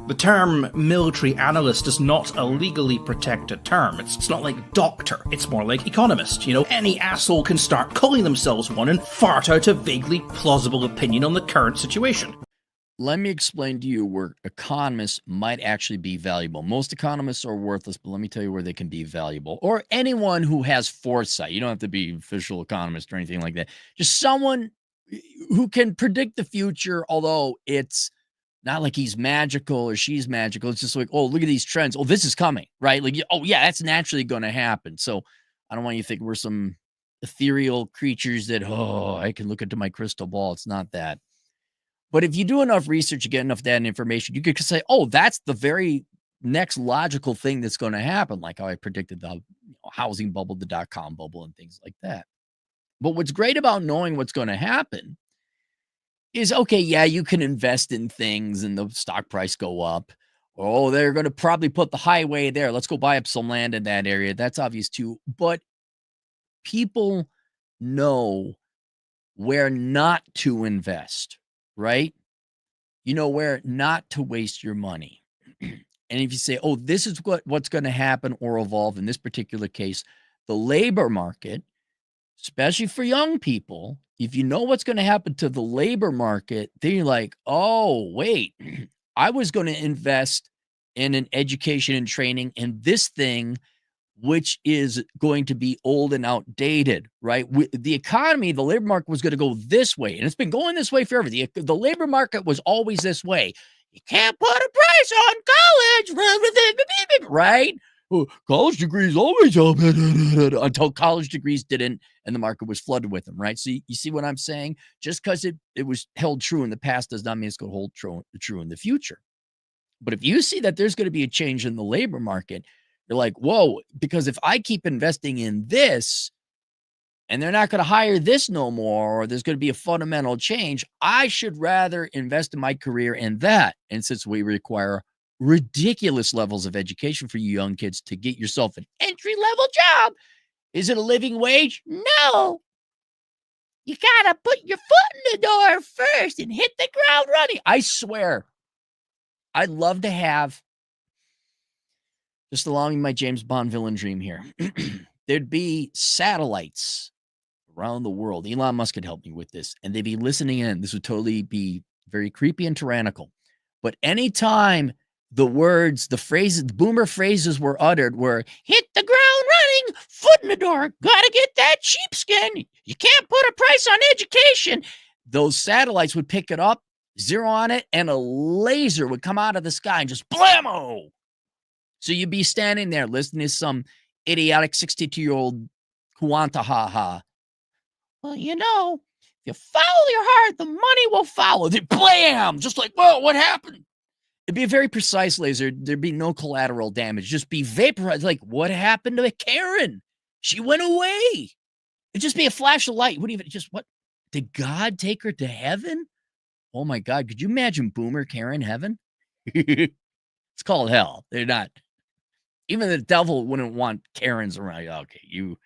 The term military analyst is not a legally protected term. It's not like doctor. It's more like economist. Any asshole can start calling themselves one and fart out a vaguely plausible opinion on the current situation. Let me explain to you where economists might actually be valuable. Most economists are worthless, but let me tell you where they can be valuable. Or anyone who has foresight. You don't have to be an official economist or anything like that. Just someone who can predict the future, although it's not like he's magical or she's magical. It's just like, oh, look at these trends. Oh, this is coming, right? Like, oh, yeah, that's naturally going to happen. So I don't want you to think we're some ethereal creatures that, oh, I can look into my crystal ball. It's not that. But if you do enough research, you get enough data and information, you could say, oh, that's the very next logical thing that's going to happen, like how I predicted the housing bubble, the dot-com bubble, and things like that. But what's great about knowing what's going to happen is, okay, yeah, you can invest in things and the stock price go up. Oh, they're going to probably put the highway there. Let's go buy up some land in that area. That's obvious too. But people know where not to invest, right? You know where not to waste your money. And if you say, oh, this is what's going to happen or evolve in this particular case, the labor market, especially for young people, if you know what's going to happen to the labor market, then you're like, oh, wait, I was going to invest in an education and training in this thing, which is going to be old and outdated, right? The economy, the labor market was going to go this way, and it's been going this way forever. The labor market was always this way. You can't put a price on college, right? Oh, college degrees always help until college degrees didn't, and the market was flooded with them, right? So you see what I'm saying? Just because it was held true in the past does not mean it's going to hold true in the future. But if you see that there's going to be a change in the labor market, you're like, whoa, because if I keep investing in this and they're not going to hire this no more, or there's going to be a fundamental change, I should rather invest in my career in that. And since we require ridiculous levels of education for you young kids to get yourself an entry-level job, is it a living wage? No. You got to put your foot in the door first and hit the ground running. I swear, I'd love to have, just allowing my James Bond villain dream here, there'd be satellites around the world. Elon Musk could help me with this, and they'd be listening in. This would totally be very creepy and tyrannical. But anytime the words, the phrases, the boomer phrases were uttered were, hit the ground running, foot in the door, gotta get that sheepskin, you can't put a price on education, those satellites would pick it up, zero on it, and a laser would come out of the sky and just blammo. So you'd be standing there listening to some idiotic 62-year-old Kuantahaha. Well, if you follow your heart, the money will follow. They blam! Just like, whoa, what happened? It'd be a very precise laser. There'd be no collateral damage. Just be vaporized. Like, what happened to Karen? She went away. It'd just be a flash of light. What? Did God take her to heaven? Oh my God. Could you imagine Boomer Karen heaven? It's called hell. They're not. Even the devil wouldn't want Karens around. Okay, you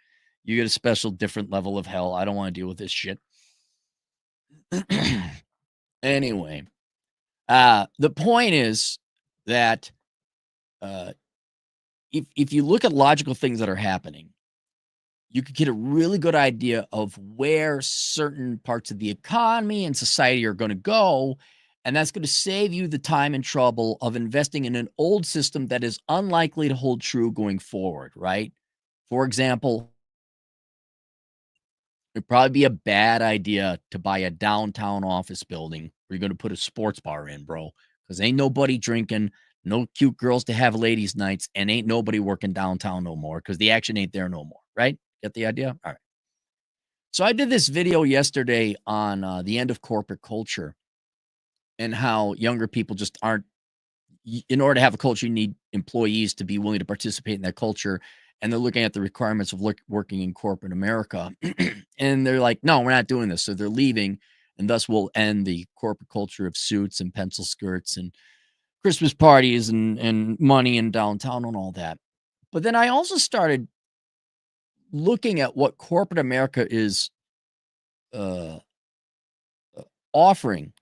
get a special different level of hell. I don't want to deal with this shit. Anyway, the point is that if you look at logical things that are happening, you could get a really good idea of where certain parts of the economy and society are going to go. And that's going to save you the time and trouble of investing in an old system that is unlikely to hold true going forward, right? For example, it'd probably be a bad idea to buy a downtown office building where you're going to put a sports bar in, bro, because ain't nobody drinking, no cute girls to have ladies' nights, and ain't nobody working downtown no more because the action ain't there no more, right? Get the idea? All right. So I did this video yesterday on the end of corporate culture and how younger people just aren't, in order to have a culture, you need employees to be willing to participate in that culture. And they're looking at the requirements of working in corporate America. And they're like, no, we're not doing this. So they're leaving. And thus we'll end the corporate culture of suits and pencil skirts and Christmas parties and money in downtown and all that. But then I also started looking at what corporate America is offering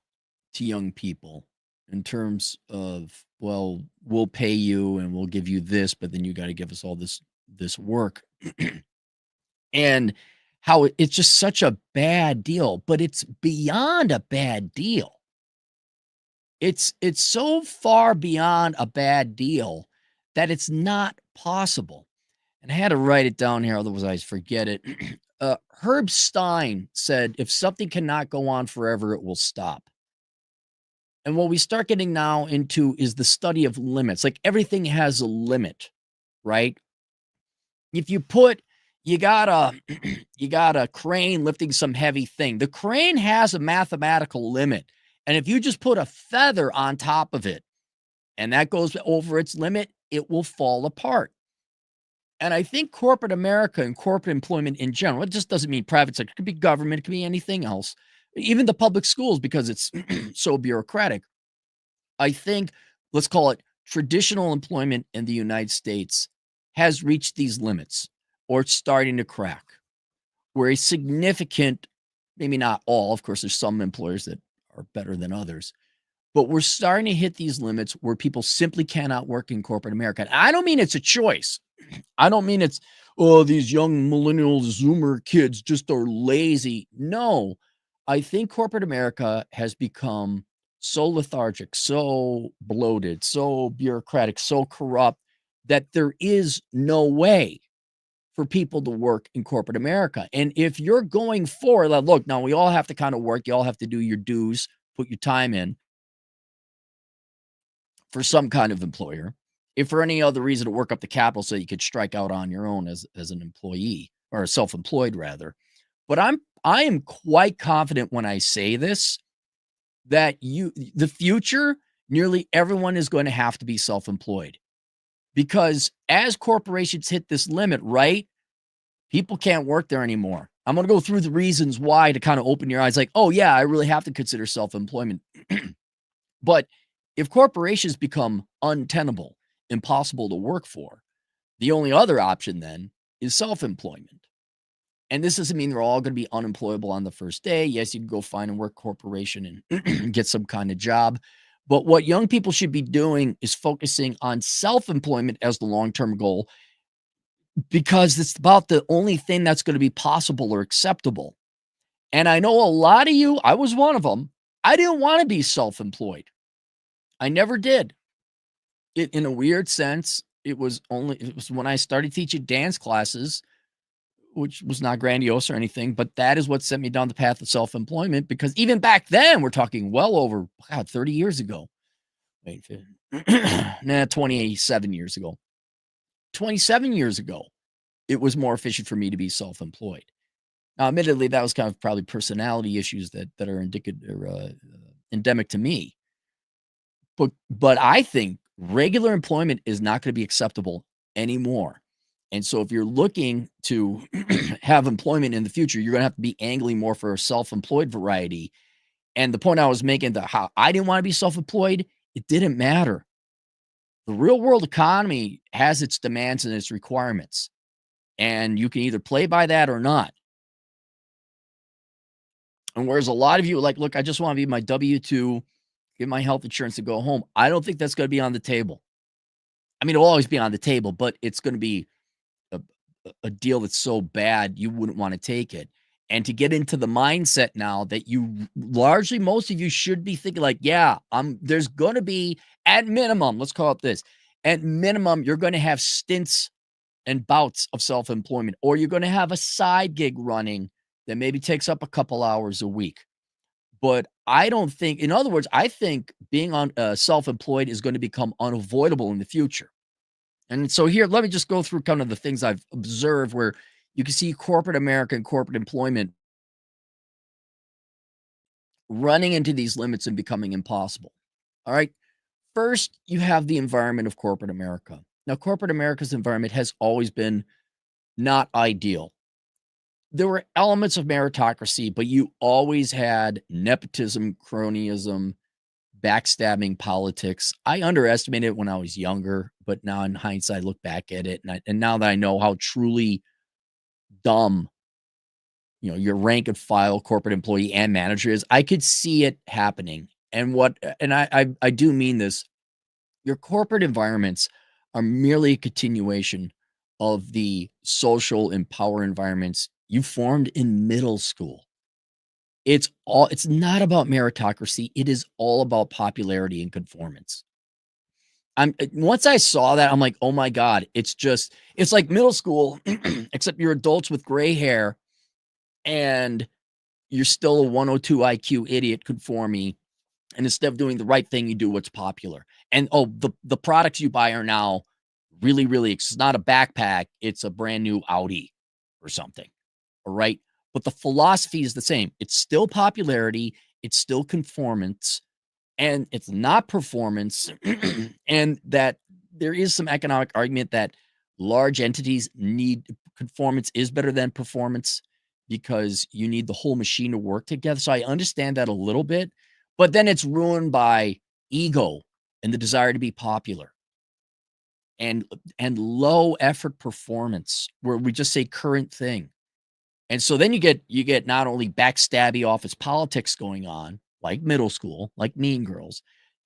to young people in terms of, well, we'll pay you and we'll give you this, but then you got to give us all this work. And how it's just such a bad deal, but it's beyond a bad deal. It's so far beyond a bad deal that it's not possible. And I had to write it down here, otherwise I forget it. Herb Stein said, if something cannot go on forever, it will stop. And what we start getting now into is the study of limits. Like everything has a limit, right? If you got a you got a crane lifting some heavy thing. The crane has a mathematical limit. And if you just put a feather on top of it and that goes over its limit, it will fall apart. And I think corporate America and corporate employment in general, it just doesn't mean private sector. It could be government, it could be anything else. Even the public schools, because it's so bureaucratic. I think, let's call it traditional employment in the United States has reached these limits, or it's starting to crack, where a significant, maybe not all, of course, there's some employers that are better than others, but we're starting to hit these limits where people simply cannot work in corporate America. And I don't mean it's a choice. I don't mean it's, oh, these young millennial Zoomer kids just are lazy. No, I think corporate America has become so lethargic, so bloated, so bureaucratic, so corrupt that there is no way for people to work in corporate America. And if you're going for, like, look, now we all have to kind of work, you all have to do your dues, put your time in for some kind of employer. If for any other reason to work up the capital so you could strike out on your own as an employee or self-employed rather. But I am quite confident when I say this that the future, nearly everyone is going to have to be self-employed. Because as corporations hit this limit, right? People can't work there anymore. I'm going to go through the reasons why to kind of open your eyes like, oh yeah, I really have to consider self-employment. But if corporations become untenable, impossible to work for, the only other option then is self-employment. And this doesn't mean they're all going to be unemployable on the first day. Yes, you can go find a work corporation and get some kind of job. But what young people should be doing is focusing on self-employment as the long-term goal, because it's about the only thing that's going to be possible or acceptable. And I know a lot of you, I was one of them. I didn't want to be self-employed. I never did. In a weird sense, it was when I started teaching dance classes, which was not grandiose or anything, but that is what sent me down the path of self-employment, because even back then, we're talking well over 30 years ago. Wait, 27 years ago. 27 years ago, it was more efficient for me to be self-employed. Now, admittedly, that was kind of probably personality issues that are endemic to me. But I think regular employment is not going to be acceptable anymore. And so if you're looking to have employment in the future, you're going to have to be angling more for a self-employed variety. And the point I was making, how I didn't want to be self-employed, it didn't matter. The real world economy has its demands and its requirements. And you can either play by that or not. And whereas a lot of you are like, look, I just want to be my W-2, get my health insurance and go home. I don't think that's going to be on the table. I mean, it'll always be on the table, but it's going to be a deal that's so bad you wouldn't want to take it. And to get into the mindset now that you largely, most of you should be thinking like, yeah, there's going to be, at minimum, let's call it this, at minimum, you're going to have stints and bouts of self-employment, or you're going to have a side gig running that maybe takes up a couple hours a week. But I don't think, in other words, I think being on self-employed is going to become unavoidable in the future. And so here, let me just go through kind of the things I've observed where you can see corporate America and corporate employment running into these limits and becoming impossible. All right. First, you have the environment of corporate America. Now, corporate America's environment has always been not ideal. There were elements of meritocracy, but you always had nepotism, cronyism, backstabbing politics. I underestimated it when I was younger, but now in hindsight, I look back at it, and now that I know how truly dumb, your rank and file corporate employee and manager is, I could see it happening. and I do mean this. Your corporate environments are merely a continuation of the social and power environments you formed in middle school. It's not about meritocracy. It is all about popularity and conformance. Once I saw that, I'm like, oh my God, it's like middle school, except you're adults with gray hair and you're still a 102 IQ idiot conforming. And instead of doing the right thing, you do what's popular. And the products you buy are now really, really, it's not a backpack, it's a brand new Audi or something. All right. But the philosophy is the same. It's still popularity, it's still conformance, and it's not performance. And that there is some economic argument that large entities need conformance is better than performance because you need the whole machine to work together. So I understand that a little bit, but then it's ruined by ego and the desire to be popular and low effort performance where we just say current thing. And so then you get not only backstabby office politics going on, like middle school, like Mean Girls,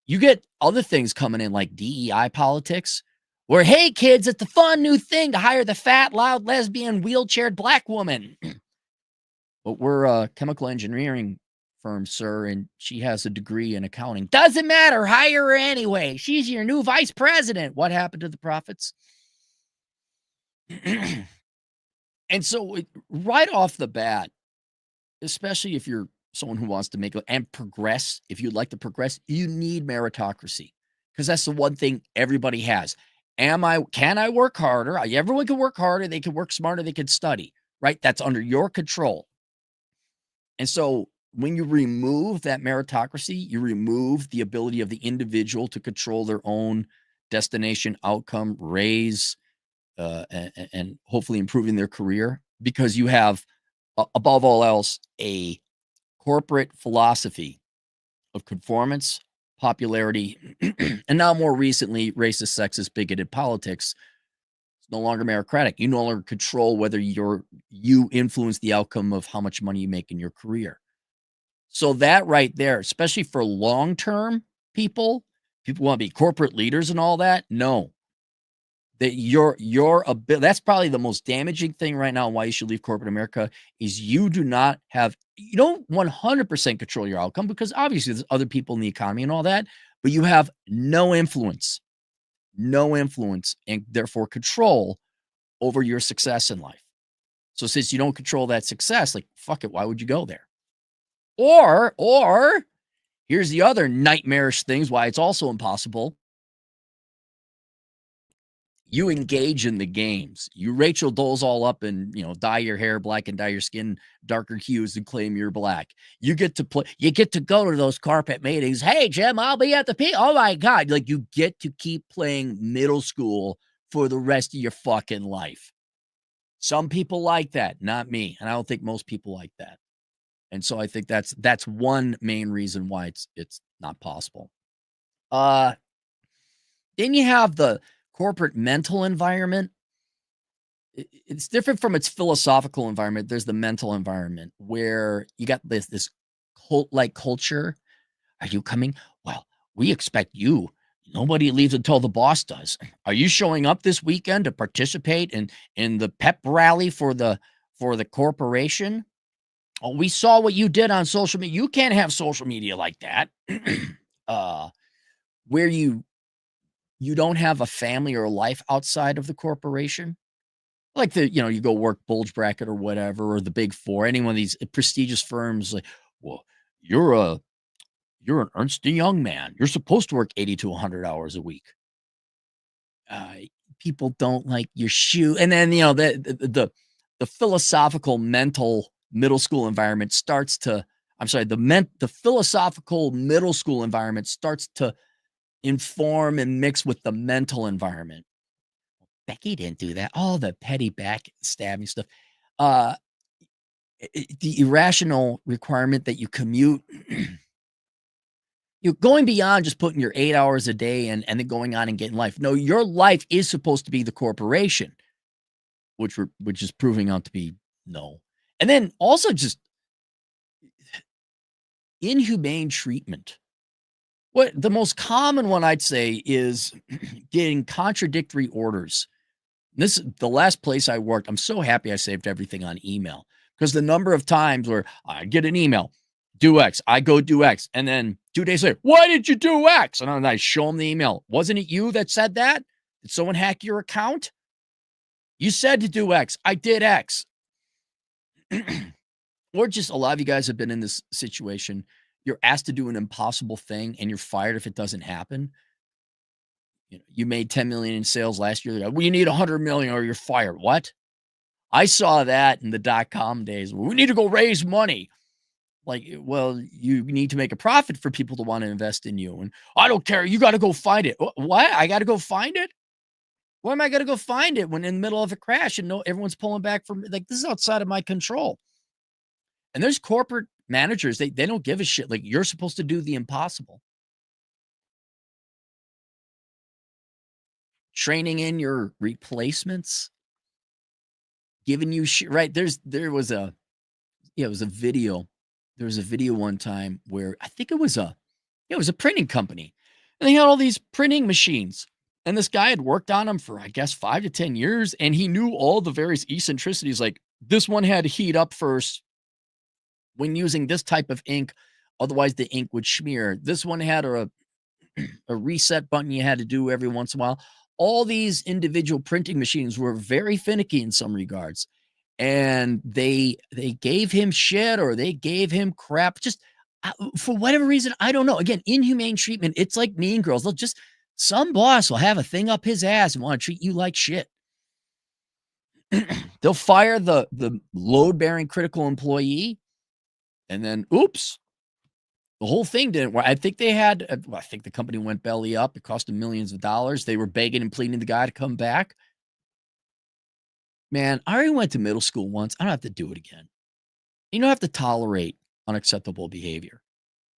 you get other things coming in like DEI politics, where hey kids, it's a fun new thing to hire the fat, loud, lesbian, wheelchaired black woman. But we're a chemical engineering firm, sir, and she has a degree in accounting. Doesn't matter, hire her anyway. She's your new vice president. What happened to the profits? And so right off the bat, especially if you're someone who wants to make and progress, if you'd like to progress, you need meritocracy because that's the one thing everybody has. Can I work harder? Everyone can work harder. They can work smarter. They can study, right? That's under your control. And so when you remove that meritocracy, you remove the ability of the individual to control their own destination, outcome, raise, and hopefully improving their career because you have, above all else, a corporate philosophy of conformance, popularity, and now more recently, racist, sexist, bigoted politics. It's no longer meritocratic. You no longer control whether you influence the outcome of how much money you make in your career. So that right there, especially for long-term people want to be corporate leaders and all that. No, that your ability, that's probably the most damaging thing right now. Why you should leave corporate America is you don't 100% control your outcome because obviously there's other people in the economy and all that, but you have no influence, and therefore control over your success in life. So since you don't control that success, like fuck it, why would you go there? Or here's the other nightmarish things why it's also impossible. You engage in the games. You Rachel Dolls all up and, dye your hair black and dye your skin darker hues and claim you're black. You get to play. You get to go to those carpet meetings. Hey, Jim, I'll be at the P. Oh, my God. Like, you get to keep playing middle school for the rest of your fucking life. Some people like that, not me. And I don't think most people like that. And so I think that's one main reason why it's not possible. Then you have the corporate mental environment. It's different from its philosophical environment. There's the mental environment where you got this cult-like culture. Are you coming? Well, we expect you. Nobody leaves until the boss does. Are you showing up this weekend to participate in the pep rally for the corporation? Oh, we saw what you did on social media. You can't have social media like that. Where you don't have a family or a life outside of the corporation. Like you go work bulge bracket or whatever, or the Big Four, any one of these prestigious firms, like, well, you're an Ernst & Young man. You're supposed to work 80 to 100 hours a week. People don't like your shoe. And then, the philosophical mental middle school environment starts to, the philosophical middle school environment starts to inform and mix with the mental environment. Becky didn't do that. All the petty backstabbing stuff. The irrational requirement that you commute, you're going beyond just putting your 8 hours a day and then going on and getting life. No, your life is supposed to be the corporation, which is proving out to be no. And then also just inhumane treatment What the most common one I'd say is getting contradictory orders. This the last place I worked. I'm so happy I saved everything on email because the number of times where I get an email, do X, I go do X, and then 2 days later, why did you do X? And then I show them the email. Wasn't it you that said that? Did someone hack your account? You said to do X. I did X. Or just a lot of you guys have been in this situation. You're asked to do an impossible thing and you're fired if it doesn't happen. You made 10 million in sales last year. Like, we need 100 million or you're fired. What? I saw that in the dot-com days. We need to go raise money. Like, well, you need to make a profit for people to want to invest in you. And I don't care. You got to go find it. What? I got to go find it? Why am I going to go find it when in the middle of a crash and no everyone's pulling back from like this is outside of my control? And there's corporate managers, they don't give a shit. Like you're supposed to do the impossible. Training in your replacements, giving you shit. Right. There was a it was a video. There was a video one time where I think it was a printing company. And they had all these printing machines. And this guy had worked on them for, I guess, 5 to 10 years. And he knew all the various eccentricities. Like this one had to heat up first when using this type of ink. Otherwise, the ink would smear. This one had a reset button you had to do every once in a while. All these individual printing machines were very finicky in some regards. And they gave him shit or they gave him crap. Just for whatever reason, I don't know. Again, inhumane treatment. It's like Mean Girls. They'll just some boss will have a thing up his ass and want to treat you like shit. They'll fire the load-bearing critical employee, and then oops, the whole thing didn't work. I think they had. I think the company went belly up. It cost them millions of dollars. They were begging and pleading the guy to come back. Man, I already went to middle school once. I don't have to do it again. You don't have to tolerate unacceptable behavior.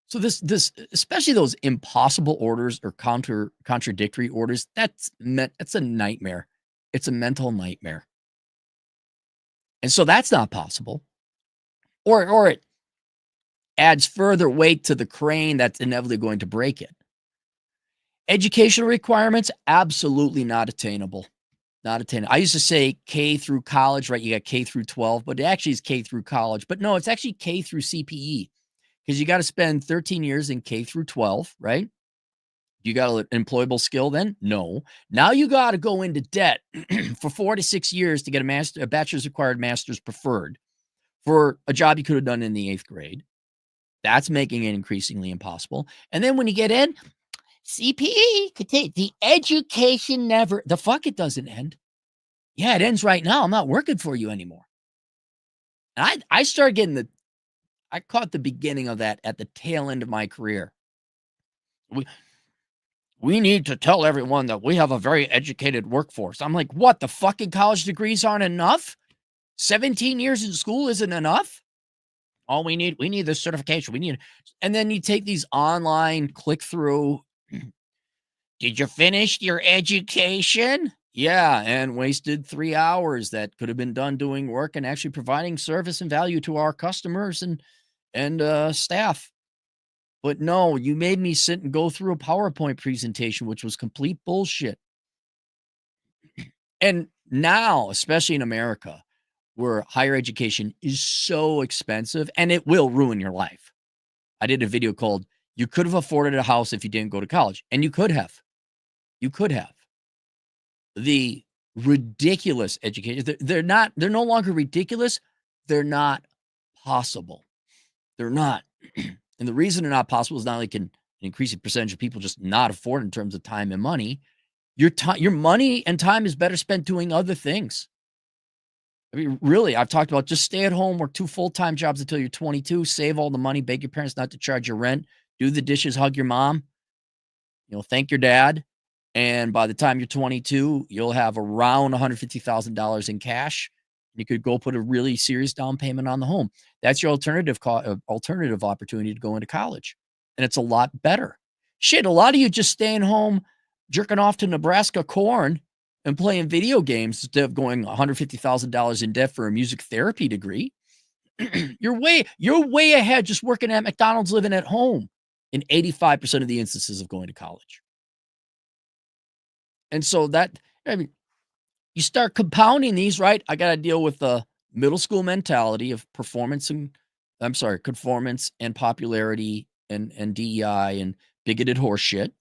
So this especially those impossible orders or contradictory orders, that's a nightmare. It's a mental nightmare. And so that's not possible. Or it adds further weight to the crane that's inevitably going to break it. Educational requirements, absolutely not attainable. Not attainable. I used to say K through college, right? You got K through 12, but it actually is K through college. But no, it's actually K through CPE. Because you got to spend 13 years in K through 12, right? You got an employable skill then? No. Now you got to go into debt for 4 to 6 years to get a bachelor's required, master's preferred for a job you could have done in the 8th grade. That's making it increasingly impossible. And then when you get in, CPE could take the education never, the fuck it doesn't end. Yeah, it ends right now. I'm not working for you anymore. And I started getting I caught the beginning of that at the tail end of my career. We need to tell everyone that we have a very educated workforce. I'm like, what? The fucking college degrees aren't enough? 17 years in school isn't enough? All we need the certification. And then you take these online click through. Did you finish your education? Yeah, and wasted 3 hours that could have been done doing work and actually providing service and value to our customers and staff. But no, you made me sit and go through a PowerPoint presentation, which was complete bullshit. And now, especially in America, where higher education is so expensive and it will ruin your life. I did a video called You Could Have Afforded a House If You Didn't Go to College. And you could have. You could have. The ridiculous education. They're no longer ridiculous. They're not possible. They're not. And the reason they're not possible is not only can an increasing percentage of people just not afford in terms of time and money. Your money and time is better spent doing other things. I mean, really, I've talked about just stay at home, work 2 full-time jobs until you're 22, save all the money, beg your parents not to charge your rent, do the dishes, hug your mom, thank your dad. And by the time you're 22, you'll have around $150,000 in cash. You could go put a really serious down payment on the home. That's your alternative opportunity to go into college. And it's a lot better. Shit, a lot of you just staying home, jerking off to Nebraska corn and playing video games instead of going $150,000 in debt for a music therapy degree. You're way ahead just working at McDonald's, living at home. in 85% of the instances of going to college. And so you start compounding these, right? I got to deal with the middle school mentality of conformance and popularity and DEI and bigoted horseshit.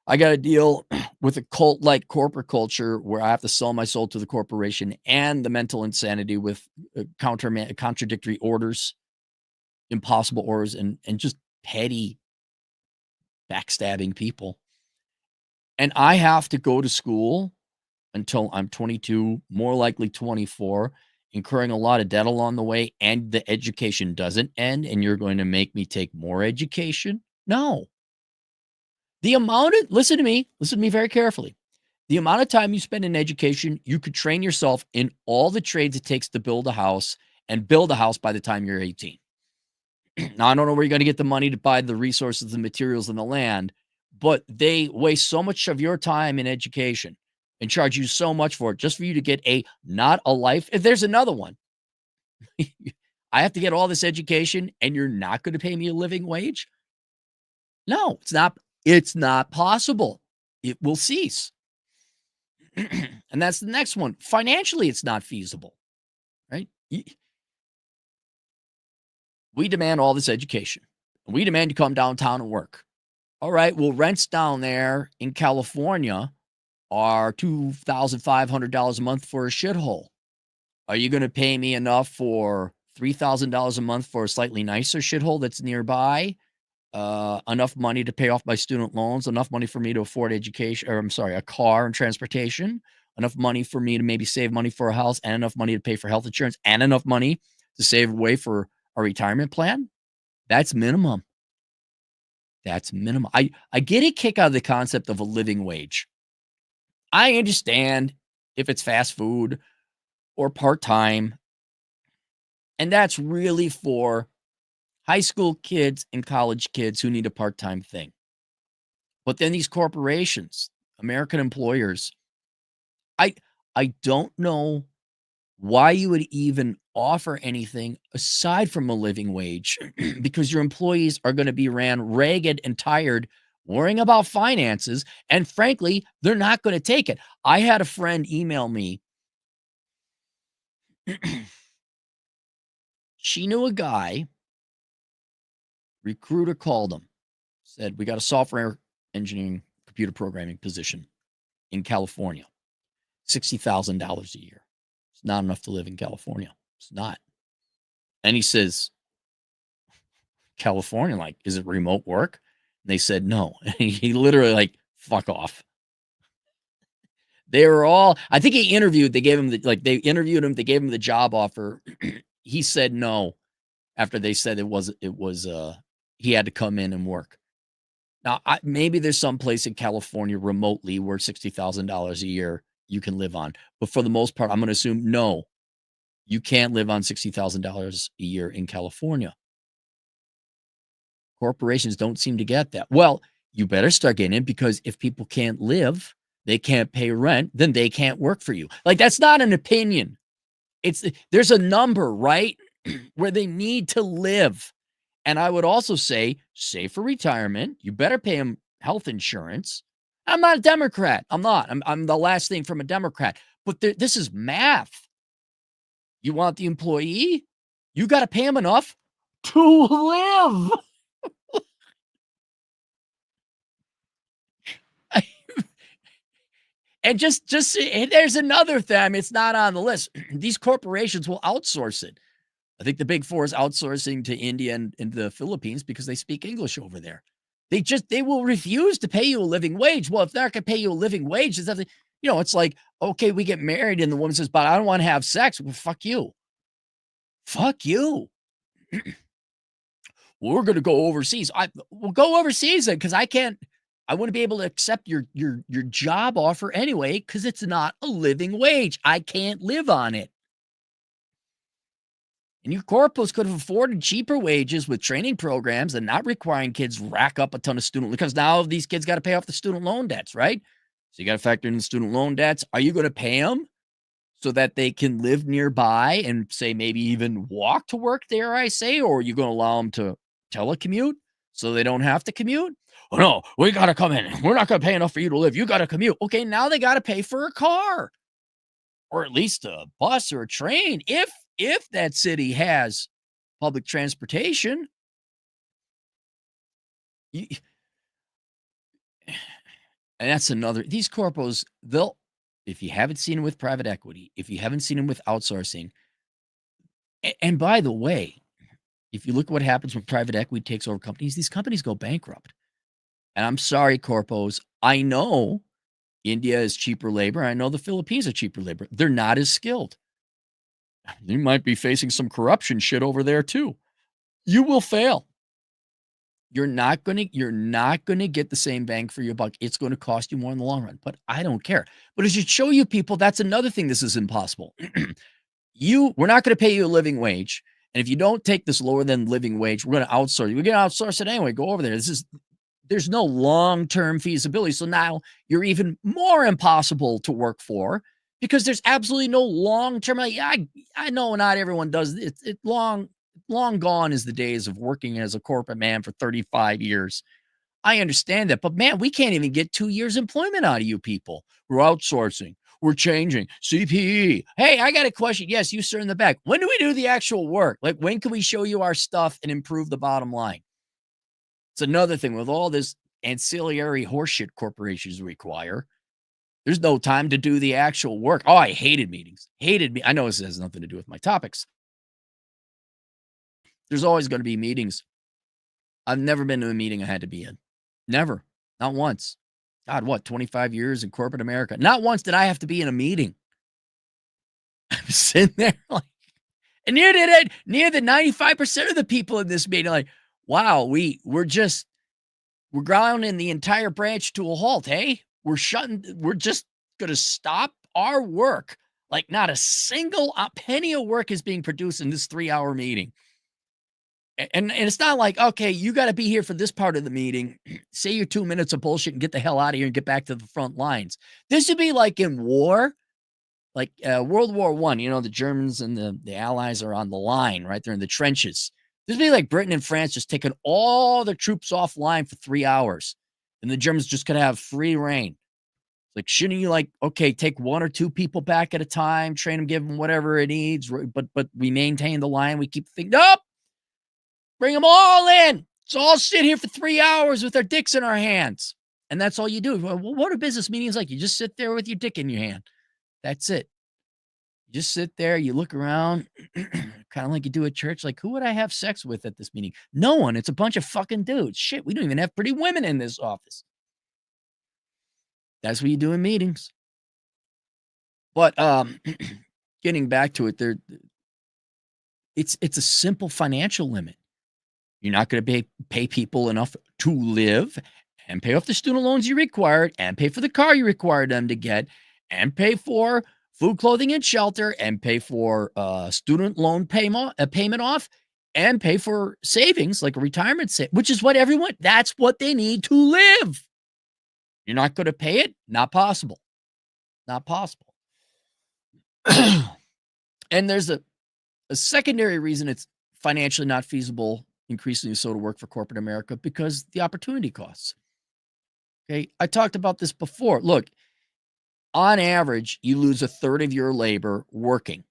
I got to deal with a cult-like corporate culture where I have to sell my soul to the corporation, and the mental insanity with contradictory orders, impossible orders, and just petty backstabbing people. And I have to go to school until I'm 22, more likely 24, incurring a lot of debt along the way, and the education doesn't end, and you're going to make me take more education? No. Listen to me very carefully. The amount of time you spend in education, you could train yourself in all the trades it takes to build a house, and build a house by the time you're 18. Now, I don't know where you're going to get the money to buy the resources, the materials, and the land, but they waste so much of your time in education and charge you so much for it just for you to get not a life. If there's another one, I have to get all this education and you're not going to pay me a living wage? No, it's not. It's not possible. It will cease. And that's the next one. Financially, it's not feasible, right? We demand all this education. We demand you come downtown and work. All right, well, rents down there in California are $2,500 a month for a shithole. Are you going to pay me enough for $3,000 a month for a slightly nicer shithole that's nearby? Enough money to pay off my student loans, enough money for me to afford a car and transportation, enough money for me to maybe save money for a house, and enough money to pay for health insurance, and enough money to save away for a retirement plan. That's minimum. That's minimum. I get a kick out of the concept of a living wage. I understand if it's fast food or part-time, and that's really for high school kids and college kids who need a part-time thing. But then these corporations, American employers, I don't know why you would even offer anything aside from a living wage, because your employees are going to be ran ragged and tired, worrying about finances, and frankly, they're not going to take it. I had a friend email me. She knew a guy. Recruiter called him, said, we got a software engineering computer programming position in California, $60,000 a year. It's not enough to live in California. It's not. And he says, California, like, is it remote work? And they said, no. And he literally fuck off. They were all, I think he interviewed, they interviewed him, they gave him the job offer. He said no after they said he had to come in and work. Now, maybe there's some place in California remotely where $60,000 a year you can live on. But for the most part, I'm going to assume no, you can't live on $60,000 a year in California. Corporations don't seem to get that. Well, you better start getting it, because if people can't live, they can't pay rent, then they can't work for you. That's not an opinion. There's a number, right, where they need to live. And I would also say, save for retirement. You better pay them health insurance. I'm not a Democrat. I'm not. I'm the last thing from a Democrat. But this is math. You want the employee? You got to pay them enough to live. And just there's another thing. I mean, it's not on the list. These corporations will outsource it. I think the big four is outsourcing to India and the Philippines because they speak English over there. They will refuse to pay you a living wage. Well, if they're not going to pay you a living wage, it's like, okay, we get married and the woman says, but I don't want to have sex. Well, fuck you. Fuck you. We're going to go overseas. We'll go overseas then, because I wouldn't be able to accept your job offer anyway, because it's not a living wage. I can't live on it. And you corporals could have afforded cheaper wages with training programs and not requiring kids rack up a ton of student, because now these kids got to pay off the student loan debts, right? So you got to factor in the student loan debts. Are you going to pay them so that they can live nearby and say maybe even walk to work, dare I say, or are you going to allow them to telecommute so they don't have to commute. Oh, no, we got to come in. We're not going to pay enough for you to live. You got to commute. Okay, now they got to pay for a car or at least a bus or a train. If that city has public transportation, you, and that's another, these corpos, they'll, if you haven't seen them with private equity, if you haven't seen them with outsourcing, and by the way, if you look at what happens when private equity takes over companies, these companies go bankrupt. And I'm sorry, corpos. I know India is cheaper labor. I know the Philippines are cheaper labor. They're not as skilled. You might be facing some corruption shit over there too. You will fail. You're not going to get the same bang for your buck. It's going to cost you more in the long run, but I don't care. But as you show you people, that's another thing. This is impossible. We're not going to pay you a living wage. And if you don't take this lower than living wage, we're going to outsource you. We're going to outsource it anyway. Go over there. There's no long-term feasibility. So now you're even more impossible to work for because there's absolutely no long-term. I know not everyone does it. Long gone is the days of working as a corporate man for 35 years. I understand that, but man, we can't even get 2 years employment out of you people. We're outsourcing. We're changing. CPE. Hey, I got a question. Yes, you sir in the back. When do we do the actual work? Like, when can we show you our stuff and improve the bottom line? It's another thing with all this ancillary horseshit corporations require. There's no time to do the actual work. Oh, I hated meetings. I know this has nothing to do with my topics. There's always going to be meetings. I've never been to a meeting I had to be in. Never. Not once. God, what, 25 years in corporate America? Not once did I have to be in a meeting. I'm sitting there like, and near the 95% of the people in this meeting, like, wow, we're grounding the entire branch to a halt. Hey, we're just going to stop our work. Like, not a single penny of work is being produced in this 3-hour meeting. And it's not like, okay, you got to be here for this part of the meeting, say your 2 minutes of bullshit and get the hell out of here and get back to the front lines. This would be like in war, like World War I, the Germans and the Allies are on the line, right? They're in the trenches. This would be like Britain and France just taking all their troops offline for 3 hours. And the Germans just could have free reign. Like, shouldn't you okay, take 1 or 2 people back at a time, train them, give them whatever it needs, but we maintain the line. We keep thinking, nope. Bring them all in. So all sit here for 3 hours with our dicks in our hands. And that's all you do. Well, what are business meetings like? You just sit there with your dick in your hand. That's it. You just sit there. You look around, kind of like you do at church. Like, who would I have sex with at this meeting? No one. It's a bunch of fucking dudes. Shit, we don't even have pretty women in this office. That's what you do in meetings. But getting back to it, it's a simple financial limit. You're not going to pay people enough to live and pay off the student loans you required and pay for the car you required them to get and pay for food, clothing, and shelter and pay for student loan payment off and pay for savings like a retirement which is what that's what they need to live. You're not going to pay it? Not possible. Not possible. And there's a secondary reason it's financially not feasible increasingly so to work for corporate America because the opportunity costs. Okay. I talked about this before. Look, on average, you lose a third of your labor working.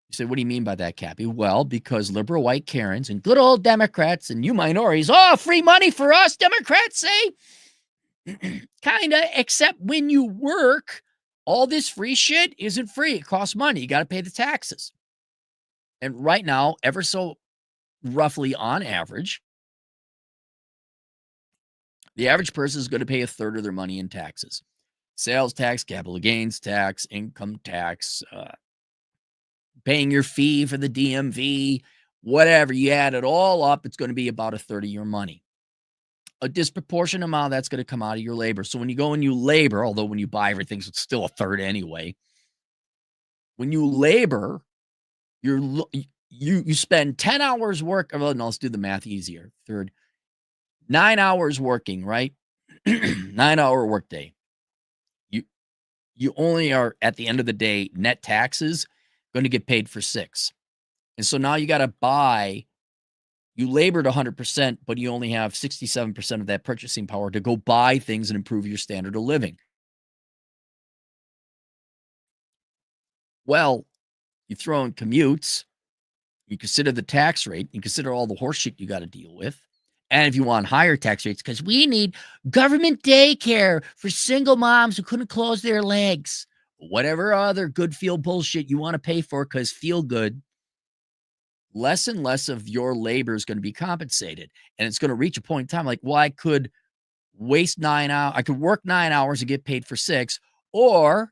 You say, what do you mean by that, Cappy? Well, because liberal white Karens and good old Democrats and you minorities, free money for us, Democrats say. Kind of, except when you work, all this free shit isn't free. It costs money. You got to pay the taxes. And right now, ever so roughly on average, the average person is going to pay a third of their money in taxes. Sales tax, capital gains tax, income tax, paying your fee for the DMV, whatever. You add it all up, it's going to be about a third of your money. A disproportionate amount that's going to come out of your labor. So when you go and you labor, although when you buy everything, it's still a third anyway. When you labor, you spend 10 hours work. Well, no, let's do the math easier. Third, 9 hours working, right? 9-hour workday. You only are at the end of the day, net taxes going to get paid for 6. And so now you got to buy You labored 100%, but you only have 67% of that purchasing power to go buy things and improve your standard of living. Well, you throw in commutes, you consider the tax rate, you consider all the horse shit you got to deal with. And if you want higher tax rates, because we need government daycare for single moms who couldn't close their legs, whatever other good feel bullshit you want to pay for because feel good, less and less of your labor is going to be compensated. And it's going to reach a point in time like, well, I could waste 9 hours, I could work 9 hours and get paid for 6, or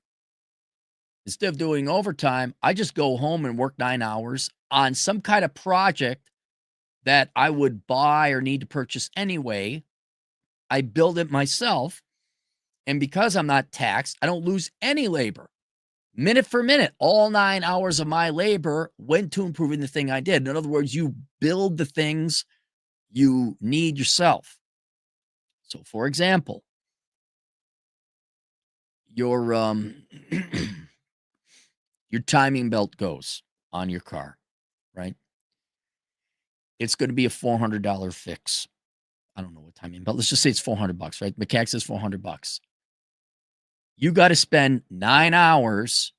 instead of doing overtime, I just go home and work 9 hours on some kind of project that I would buy or need to purchase anyway. I build it myself. And because I'm not taxed, I don't lose any labor. Minute for minute, all 9 hours of my labor went to improving the thing I did. In other words, you build the things you need yourself. So, for example, your your timing belt goes on your car, right? It's going to be a $400 fix. I don't know what timing belt. Let's just say it's $400, right? Mechanic says $400. You got to spend 9 hours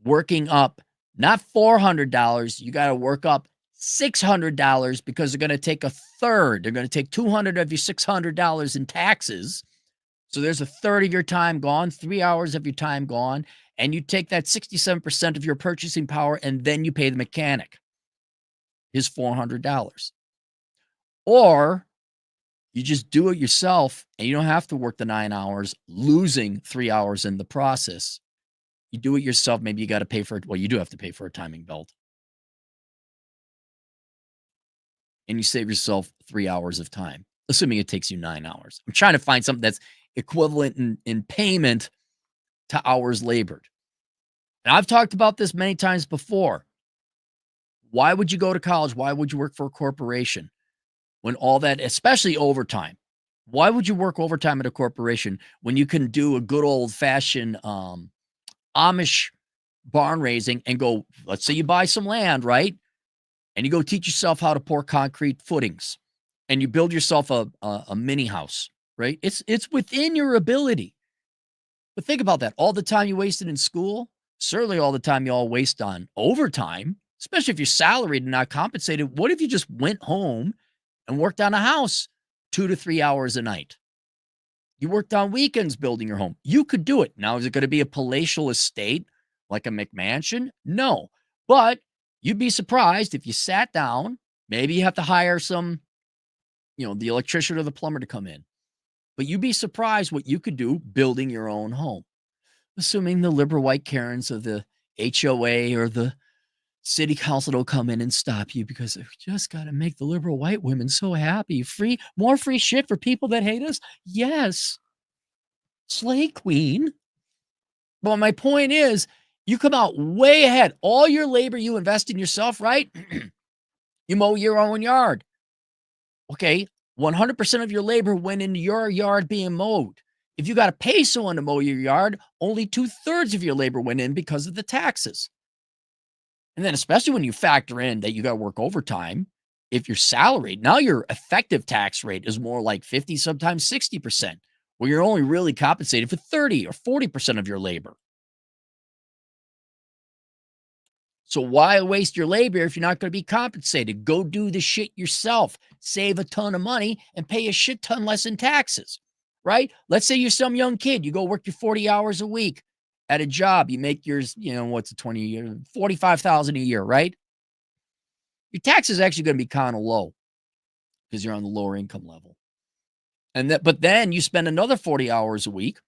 working up not $400. You got to work up $600 because they're going to take a third. They're going to take $200 of your $600 in taxes. So there's a third of your time gone, 3 hours of your time gone, and you take that 67% of your purchasing power and then you pay the mechanic his $400. Or you just do it yourself and you don't have to work the 9 hours, losing 3 hours in the process. You do it yourself. Maybe you got to pay for it. Well, you do have to pay for a timing belt. And you save yourself 3 hours of time, assuming it takes you 9 hours. I'm trying to find something that's equivalent in payment to hours labored. And I've talked about this many times before. Why would you go to college? Why would you work for a corporation when all that, especially overtime? Why would you work overtime at a corporation when you can do a good old fashioned Amish barn raising and go, let's say you buy some land, right? And you go teach yourself how to pour concrete footings and you build yourself a mini house, right? It's within your ability. But think about that. All the time you wasted in school, certainly all the time you all waste on overtime, especially if you're salaried and not compensated. What if you just went home and worked on a house 2 to 3 hours a night? You worked on weekends building your home. You could do it. Now, is it going to be a palatial estate like a McMansion? No. But you'd be surprised if you sat down. Maybe you have to hire some, the electrician or the plumber to come in. But you'd be surprised what you could do building your own home. Assuming the liberal white Karens of the HOA or the city council don't come in and stop you because we just got to make the liberal white women so happy. More free shit for people that hate us? Yes. Slay queen. But my point is, you come out way ahead. All your labor you invest in yourself, right? You mow your own yard. Okay, 100% of your labor went into your yard being mowed. If you got to pay someone to mow your yard, only 2/3 of your labor went in because of the taxes. And then especially when you factor in that you got to work overtime, if you're salaried, now your effective tax rate is more like 50, sometimes 60%, where you're only really compensated for 30 or 40% of your labor. So why waste your labor if you're not going to be compensated? Go do the shit yourself, save a ton of money, and pay a shit ton less in taxes, right? Let's say you're some young kid. You go work your 40 hours a week at a job. You make yours, what's a 20 year, 45,000 a year, right? Your tax is actually going to be kind of low because you're on the lower income level. But then you spend another 40 hours a week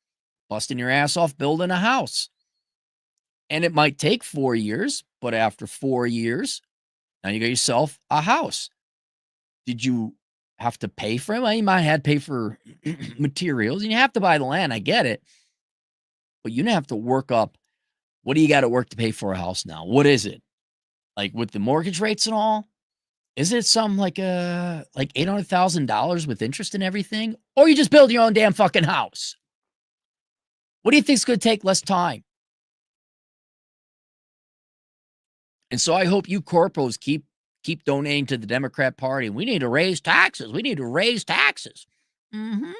busting your ass off building a house. And it might take 4 years, but after 4 years, now you got yourself a house. Did you have to pay for it? Well, you might have to pay for materials and you have to buy the land. I get it. But you don't have to work up. What do you got to work to pay for a house now? What is it? Like with the mortgage rates and all? Is it something like $800,000 with interest and everything? Or you just build your own damn fucking house? What do you think is going to take less time? And so I hope you corporals keep keep donating to the Democrat Party. We need to raise taxes. We need to raise taxes. Mhm.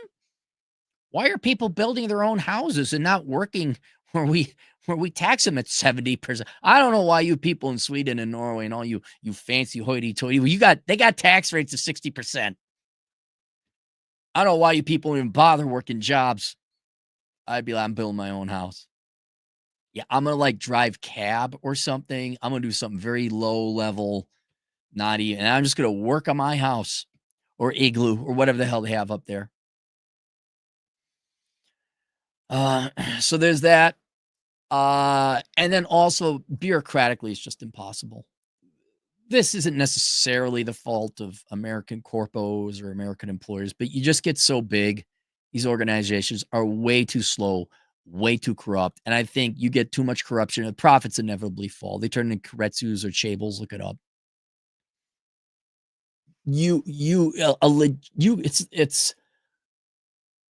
Why are people building their own houses and not working where we tax them at 70%? I don't know why you people in Sweden and Norway and all you fancy hoity-toity, they got tax rates of 60%. I don't know why you people even bother working jobs. I'd be like, I'm building my own house. Yeah, I'm gonna like drive cab or something. I'm gonna do something very low level, not even, and I'm just gonna work on my house or igloo or whatever the hell they have up there. So there's that. And then also bureaucratically, it's just impossible. This isn't necessarily the fault of American corpos or American employers, but you just get so big. These organizations are way too slow, way too corrupt. And I think you get too much corruption, the profits inevitably fall. They turn into Karetsus or Chables, look it up. It's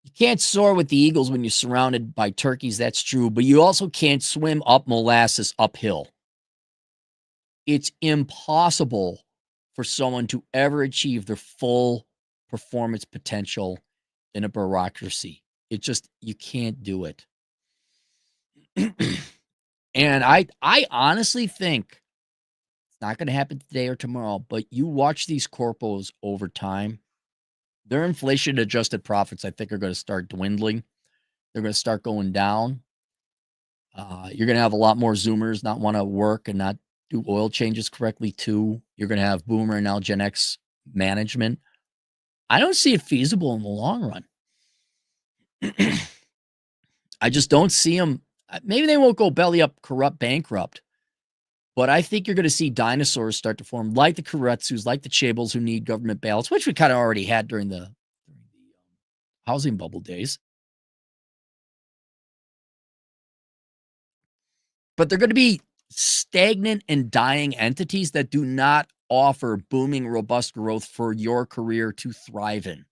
you can't soar with the eagles when you're surrounded by turkeys. That's true, but you also can't swim up molasses uphill. It's impossible for someone to ever achieve their full performance potential in a bureaucracy. It just, you can't do it. And I honestly think it's not going to happen today or tomorrow, but you watch these corpos over time, their inflation adjusted profits, I think, are going to start dwindling. They're going to start going down. You're going to have a lot more Zoomers not want to work and not do oil changes correctly too. You're going to have Boomer and now Gen X management. I don't see it feasible in the long run. I just don't see them. Maybe they won't go belly up, corrupt, bankrupt. But I think you're going to see dinosaurs start to form, like the Karetsus, like the Chables, who need government bailouts, which we kind of already had during the housing bubble days. But they're going to be stagnant and dying entities that do not offer booming, robust growth for your career to thrive in.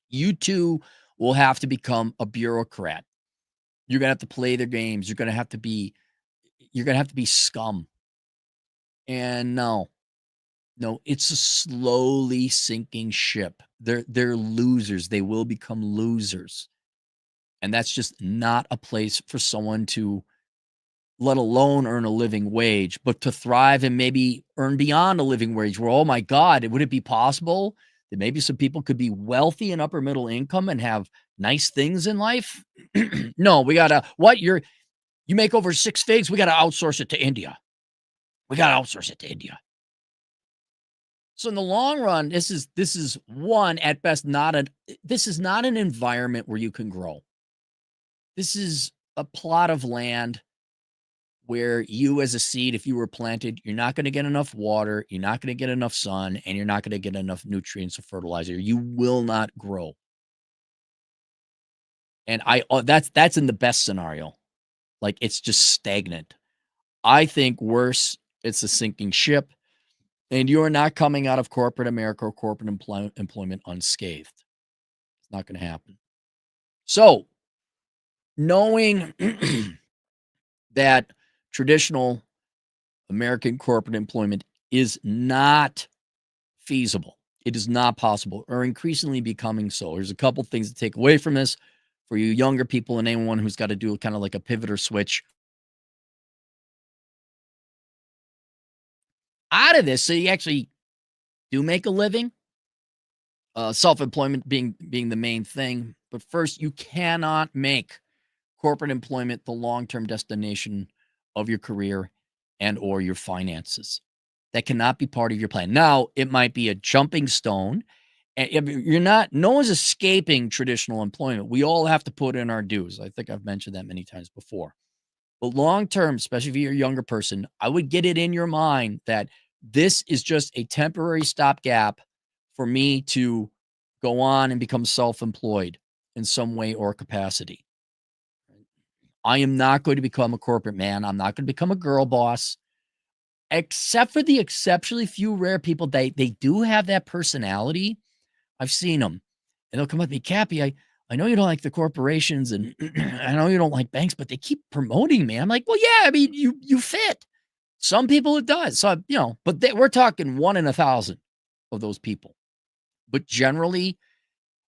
You too will have to become a bureaucrat. You're going to have to play their games. You're going to have to be scum. And no, it's a slowly sinking ship. They're losers. They will become losers. And that's just not a place for someone to, let alone earn a living wage, but to thrive and maybe earn beyond a living wage where, oh my God, would it be possible that maybe some people could be wealthy and upper middle income and have nice things in life? No, we gotta, you make over 6 figs, we gotta outsource it to India. We gotta outsource it to India. So in the long run, this is one, at best, this is not an environment where you can grow. This is a plot of land where you, as a seed, if you were planted, you're not going to get enough water, you're not going to get enough sun, and you're not going to get enough nutrients or fertilizer. You will not grow. And that's in the best scenario. Like, it's just stagnant. I think worse, it's a sinking ship, and you're not coming out of corporate America or corporate employment unscathed. It's not going to happen. So, knowing that traditional American corporate employment is not feasible, it is not possible, or increasingly becoming so. There's a couple things to take away from this for you younger people and anyone who's got to do kind of like a pivot or switch out of this so you actually do make a living. Self-employment being the main thing. But first, you cannot make corporate employment the long-term destination of your career and or your finances. That cannot be part of your plan. Now, it might be a jumping stone. No one's escaping traditional employment. We all have to put in our dues. I think I've mentioned that many times before. But long-term, especially if you're a younger person, I would get it in your mind that this is just a temporary stopgap for me to go on and become self-employed in some way or capacity. I am not going to become a corporate man. I'm not going to become a girl boss, except for the exceptionally few rare people. They do have that personality. I've seen them, and they'll come up to me, Cappy, I know you don't like the corporations, and I know you don't like banks, but they keep promoting me. I'm like, well, yeah, I mean, you fit. Some people it does. So, but we're talking 1 in 1,000 of those people. But generally,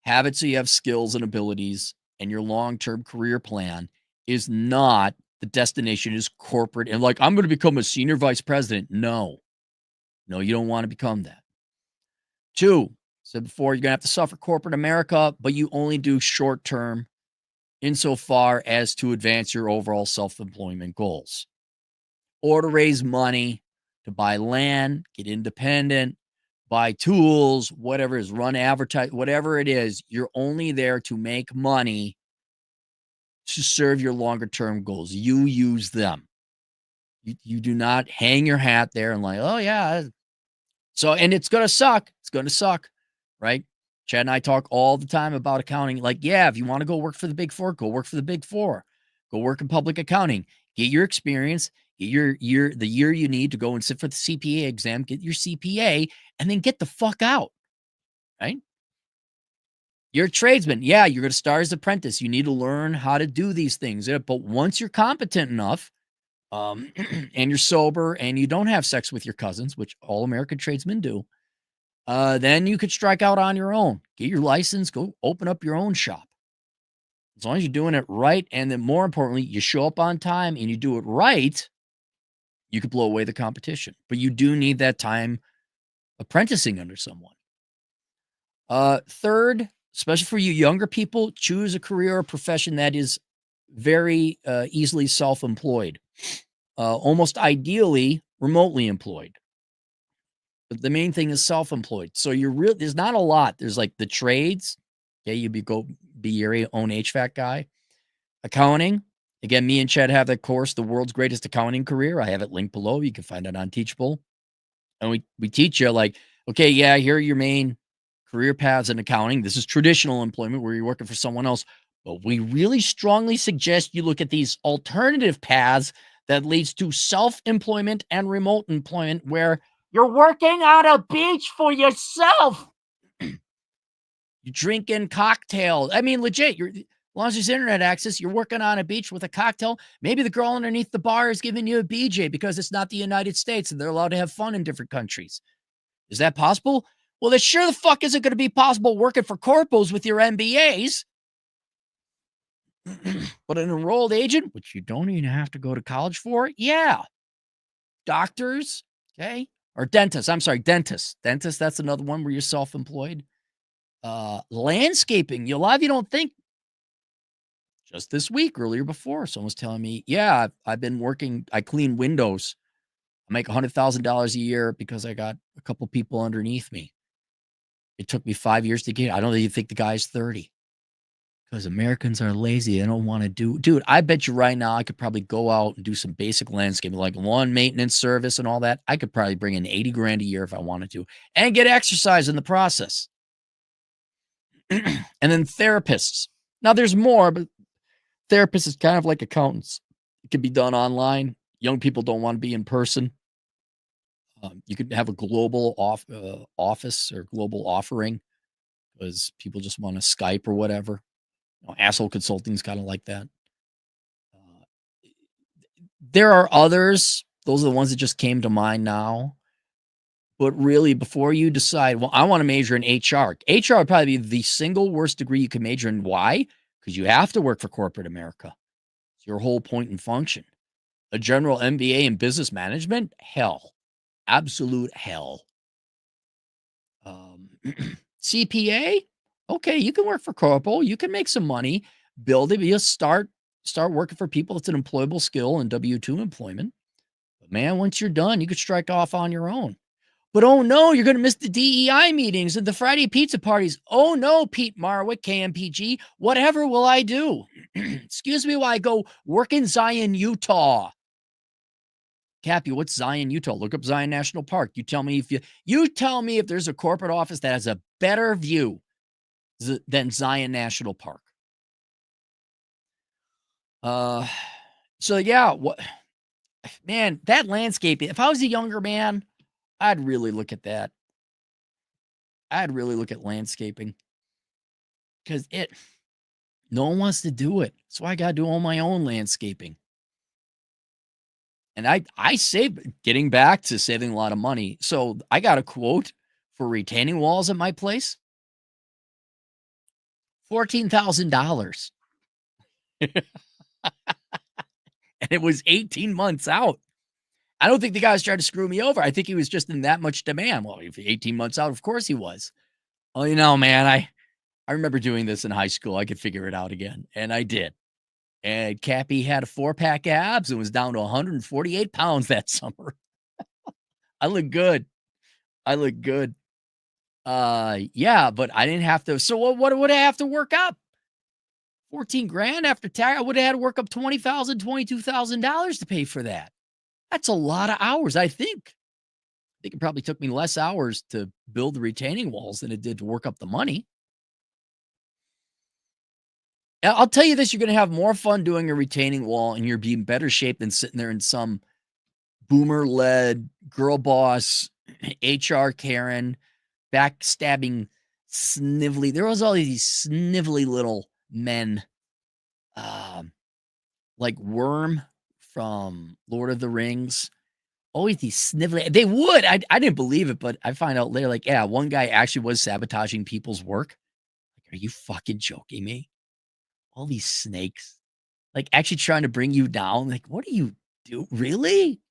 have it so you have skills and abilities, and your long-term career plan is not the destination is corporate and like, I'm going to become a senior vice president. No, you don't want to become that. 2, said before, you're going to have to suffer corporate America, but you only do short-term insofar as to advance your overall self-employment goals or to raise money to buy land, get independent, buy tools, whatever it is, run advertise, whatever it is, you're only there to make money to serve your longer term goals. You use them. You do not hang your hat there and like, oh yeah. So, and it's going to suck. It's going to suck, right? Chad and I talk all the time about accounting. Like, yeah, if you want to go work for the Big Four, go work for the Big Four. Go work in public accounting. Get your experience. Get the year you need to go and sit for the CPA exam. Get your CPA, and then get the fuck out, right? You're a tradesman. Yeah, you're going to start as apprentice. You need to learn how to do these things. But once you're competent enough, and you're sober and you don't have sex with your cousins, which all American tradesmen do, then you could strike out on your own. Get your license, go open up your own shop. As long as you're doing it right, and then more importantly, you show up on time and you do it right, you could blow away the competition. But you do need that time apprenticing under someone. Third, especially for you younger people, choose a career or profession that is very easily self-employed. Almost ideally remotely employed. But the main thing is self-employed. So there's not a lot. There's like the trades. Okay, you be your own HVAC guy. Accounting. Again, me and Chad have that course, The World's Greatest Accounting Career. I have it linked below. You can find it on Teachable. And we teach you like, okay, yeah, here are your main career paths in accounting. This is traditional employment where you're working for someone else. But we really strongly suggest you look at these alternative paths that leads to self-employment and remote employment where you're working on a beach for yourself. You're drinking cocktails. I mean, legit, as long as there's internet access, you're working on a beach with a cocktail. Maybe the girl underneath the bar is giving you a BJ because it's not the United States and they're allowed to have fun in different countries. Is that possible? Well, that sure the fuck isn't going to be possible working for corpos with your MBAs. But an enrolled agent, which you don't even have to go to college for, yeah. Doctors, okay, or dentists. I'm sorry, dentists. Dentists, that's another one where you're self-employed. Landscaping, a lot of you don't think. Just this week, earlier before, someone was telling me, yeah, I've been working, I clean windows. I make $100,000 a year because I got a couple people underneath me. It took me 5 years to get. I don't even think the guy's 30. Because Americans are lazy. They don't want to do. Dude, I bet you right now I could probably go out and do some basic landscaping, like lawn maintenance service and all that. I could probably bring in 80 grand a year if I wanted to and get exercise in the process. And then therapists. Now there's more, but therapists is kind of like accountants. It can be done online. Young people don't want to be in person. You could have a global office or global offering because people just want to Skype or whatever. Asshole consulting is kind of like that. There are others. Those are the ones that just came to mind now. But really, before you decide, well, I want to major in HR. HR would probably be the single worst degree you can major in. Why? Because you have to work for corporate America. It's your whole point and function. A general MBA in business management? Hell. Absolute hell. CPA? Okay, you can work for corporal. You can make some money. Build it. You start working for people. It's an employable skill in W-2 employment. But man, once you're done, you could strike off on your own. But oh no, you're going to miss the DEI meetings and the Friday pizza parties. Oh no, Pete Marwick, KMPG, whatever will I do? Excuse me while I go work in Zion, Utah. Cappy, what's Zion, Utah? Look up Zion National Park. You tell me if there's a corporate office that has a better view than Zion National Park. So yeah, man, that landscaping, if I was a younger man, I'd really look at that. I'd really look at landscaping because no one wants to do it. So I got to do all my own landscaping. And I saved, getting back to saving a lot of money. So I got a quote for retaining walls at my place, $14,000. And it was 18 months out. I don't think the guy was trying to screw me over. I think he was just in that much demand. Well, if 18 months out, of course he was. Oh, man, I remember doing this in high school. I could figure it out again. And I did. And Cappy had a 4-pack abs and was down to 148 pounds that summer. I look good. I look good. Yeah, but I didn't have to. So what would I have to work up? 14 grand after tax. I would have had to work up $20,000, $22,000 to pay for that. That's a lot of hours. I think it probably took me less hours to build the retaining walls than it did to work up the money. I'll tell you this, you're going to have more fun doing a retaining wall and you'll be in better shape than sitting there in some boomer-led girl boss, HR Karen, backstabbing, snivelly. There was all these snivelly little men, like Worm from Lord of the Rings. Always these snivelly. They would. I didn't believe it, but I find out later, like, yeah, one guy actually was sabotaging people's work. Like, are you fucking joking me? All these snakes, like, actually trying to bring you down. Like, what do you do? Really?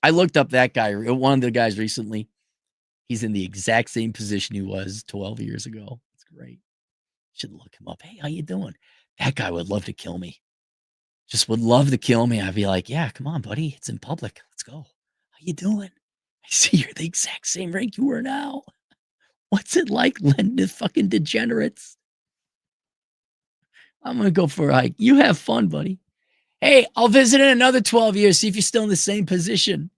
I looked up that guy, one of the guys recently. He's in the exact same position he was 12 years ago. It's great. Should look him up. Hey, how you doing? That guy would love to kill me. Just would love to kill me. I'd be like, yeah, come on, buddy. It's in public. Let's go. How you doing? I see you're the exact same rank you are now. What's it like lending to fucking degenerates? I'm going to go for a hike. You have fun, buddy. Hey, I'll visit in another 12 years, see if you're still in the same position.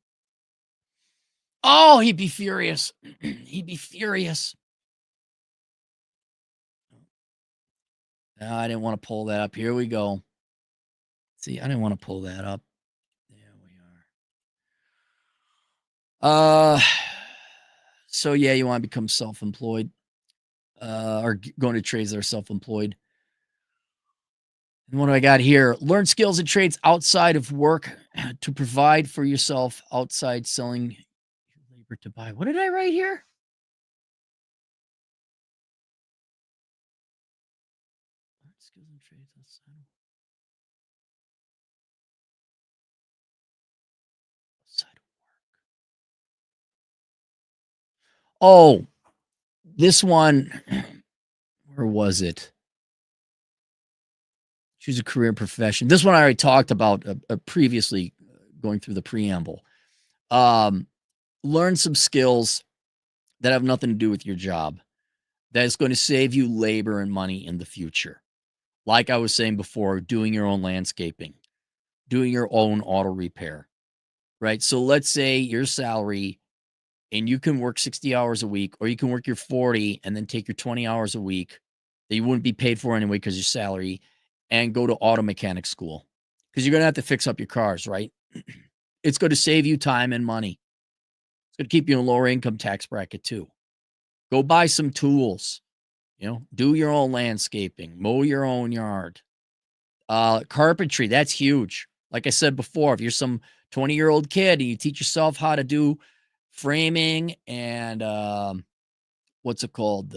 Oh, he'd be furious. He'd be furious. No, I didn't want to pull that up. Here we go. See, I didn't want to pull that up. There we are. So yeah, you want to become self-employed, or going to trades that are self-employed. And what do I got here? Learn skills and trades outside of work to provide for yourself outside selling labor to buy. What did I write here? Learn skills and trades outside of work. Oh, this one. Where was it? Choose a career profession. This one I already talked about previously, going through the preamble. Learn some skills that have nothing to do with your job. That is going to save you labor and money in the future. Like I was saying before, doing your own landscaping, doing your own auto repair, right? So let's say your salary and you can work 60 hours a week, or you can work your 40 and then take your 20 hours a week that you wouldn't be paid for anyway because your salary, and go to auto mechanic school because you're going to have to fix up your cars, right? It's going to save you time and money. It's going to keep you in a lower income tax bracket too. Go buy some tools, do your own landscaping, mow your own yard. Carpentry, that's huge. Like I said before, if you're some 20-year-old kid and you teach yourself how to do framing and what's it called?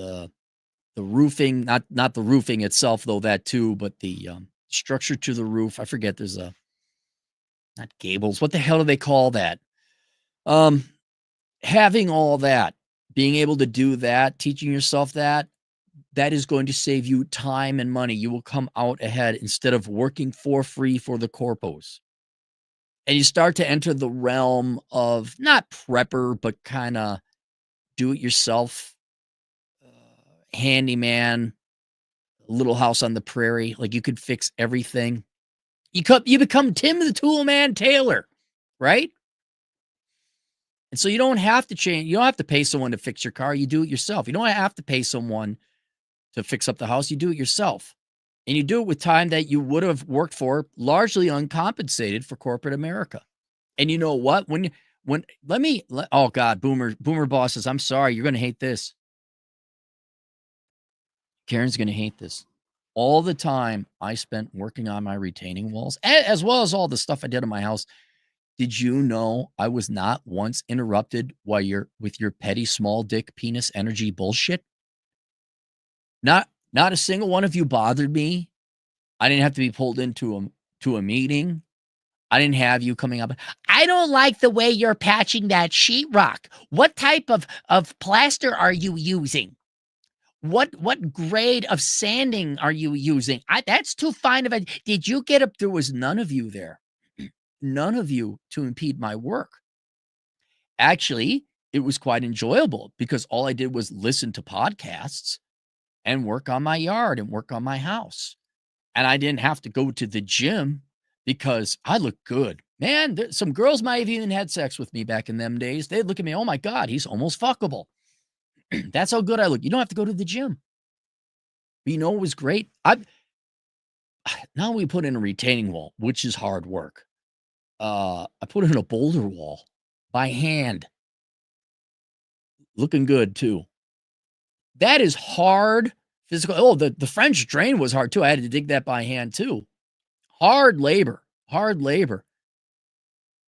The roofing, not the roofing itself, though, that too, but the structure to the roof. I forget, there's not gables. What the hell do they call that? Having all that, being able to do that, teaching yourself that is going to save you time and money. You will come out ahead instead of working for free for the corpos. And you start to enter the realm of not prepper, but kind of do-it-yourself, handyman, Little House on the Prairie. Like, you could fix everything. You become Tim the Tool Man Taylor, right? And so you don't have to change. You don't have to pay someone to fix your car. You do it yourself. You don't have to pay someone to fix up the house. You do it yourself. And you do it with time that you would have worked for, largely uncompensated, for corporate America. And you know what? Oh God, boomer bosses, I'm sorry. You're going to hate this. Karen's going to hate this. all the time I spent working on my retaining walls, as well as all the stuff I did in my house. Did you know I was not once interrupted while you're with your petty small dick penis energy bullshit? Not a single one of you bothered me. I didn't have to be pulled into a meeting. I didn't have you coming up. I don't like the way you're patching that sheetrock. What type of plaster are you using? What grade of sanding are you using? That's too fine of a. Did you get up? There was none of you there. None of you to impede my work. Actually, it was quite enjoyable because all I did was listen to podcasts and work on my yard and work on my house. And I didn't have to go to the gym because I look good. Man, some girls might have even had sex with me back in them days. They'd look at me, oh my God, he's almost fuckable. That's how good I look. You don't have to go to the gym. But you know what was great? Now we put in a retaining wall, which is hard work. I put in a boulder wall by hand. Looking good too. That is hard physical. Oh, the French drain was hard too. I had to dig that by hand too. Hard labor.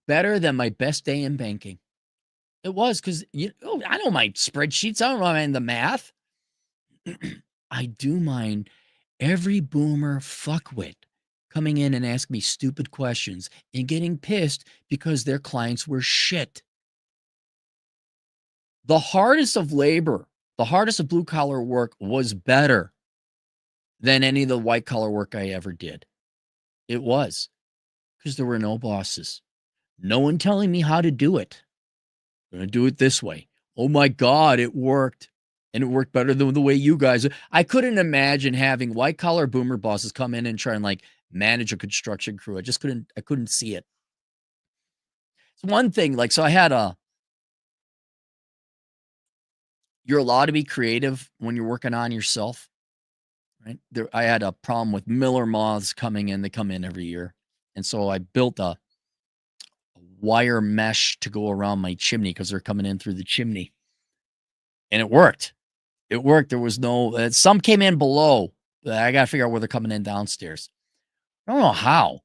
Better than my best day in banking. It was because I know my spreadsheets. I don't mind the math. I do mind every boomer fuckwit coming in and asking me stupid questions and getting pissed because their clients were shit. The hardest of labor, the hardest of blue collar work was better than any of the white collar work I ever did. It was because there were no bosses. No one telling me how to do it. I'm going to do it this way. Oh my God, it worked. And it worked better than the way you guys. I couldn't imagine having white collar boomer bosses come in and try and like manage a construction crew. I couldn't see it. It's one thing, like, so I had you're allowed to be creative when you're working on yourself, right? I had a problem with Miller moths coming in. They come in every year. And so I built a wire mesh to go around my chimney because they're coming in through the chimney. And it worked. It worked. There was no, some came in below. I got to figure out where they're coming in downstairs. I don't know how.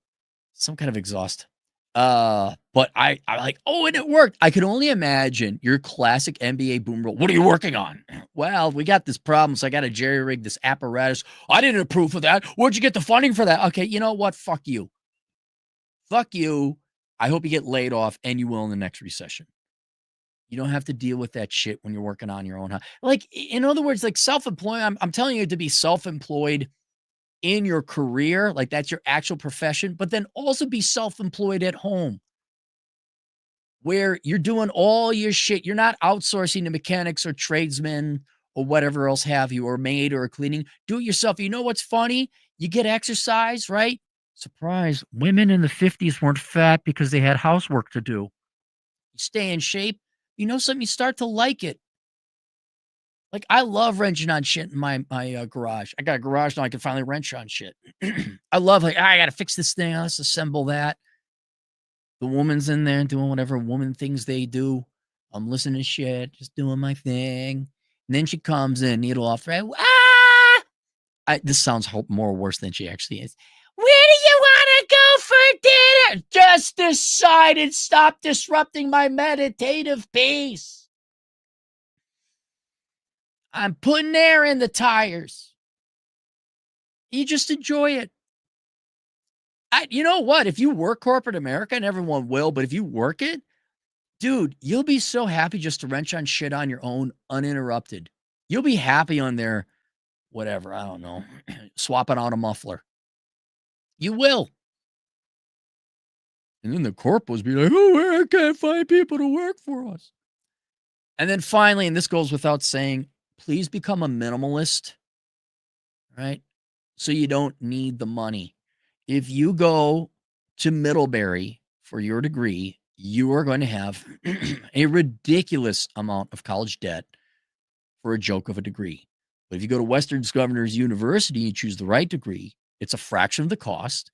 Some kind of exhaust. But I like, oh, and it worked. I could only imagine your classic NBA boom roll. What are you working on? Well, we got this problem, so I got to jerry rig this apparatus. I didn't approve of that. Where'd you get the funding for that? Okay, you know what? Fuck you. Fuck you. I hope you get laid off, and you will in the next recession. You don't have to deal with that shit when you're working on your own house. Like, in other words, like self-employed, I'm telling you to be self-employed in your career, like that's your actual profession, but then also be self-employed at home where you're doing all your shit. You're not outsourcing to mechanics or tradesmen or whatever else have you, or maid or cleaning. Do it yourself. You know what's funny? You get exercise, right? Surprise. Women in the 50s weren't fat because they had housework to do. You stay in shape. You know something? You start to like it. Like, I love wrenching on shit in my garage. I got a garage now. I can finally wrench on shit. I love, like, I got to fix this thing. Let's assemble that. The woman's in there doing whatever woman things they do. I'm listening to shit, just doing my thing. And then she comes in, needle off, right? This sounds more worse than she actually is. Where do you want to go for dinner? Just decided, stop disrupting my meditative peace. I'm putting air in the tires. You just enjoy it. You know what? If you work corporate America, and everyone will, but if you work it, dude, you'll be so happy just to wrench on shit on your own, uninterrupted. You'll be happy on there, whatever, I don't know, swapping out a muffler. You will. And then the corporals be like, oh, I can't find people to work for us. And then finally, and this goes without saying, please become a minimalist, right? So you don't need the money. If you go to Middlebury for your degree, you are going to have a ridiculous amount of college debt for a joke of a degree. But if you go to Western Governors University and choose the right degree, it's a fraction of the cost.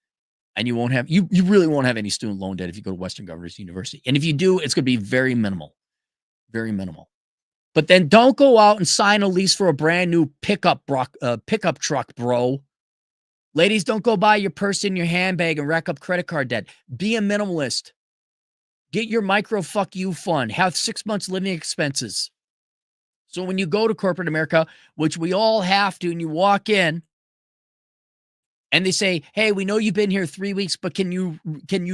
And you won't have, you really won't have any student loan debt if you go to Western Governors University. And if you do, it's going to be very minimal. Very minimal. But then don't go out and sign a lease for a brand new pickup truck, bro. Ladies, don't go buy your purse in your handbag and rack up credit card debt. Be a minimalist. Get your micro fuck you fund. Have 6 months living expenses. So when you go to corporate America, which we all have to, and you walk in and they say, hey, we know you've been here 3 weeks, but can you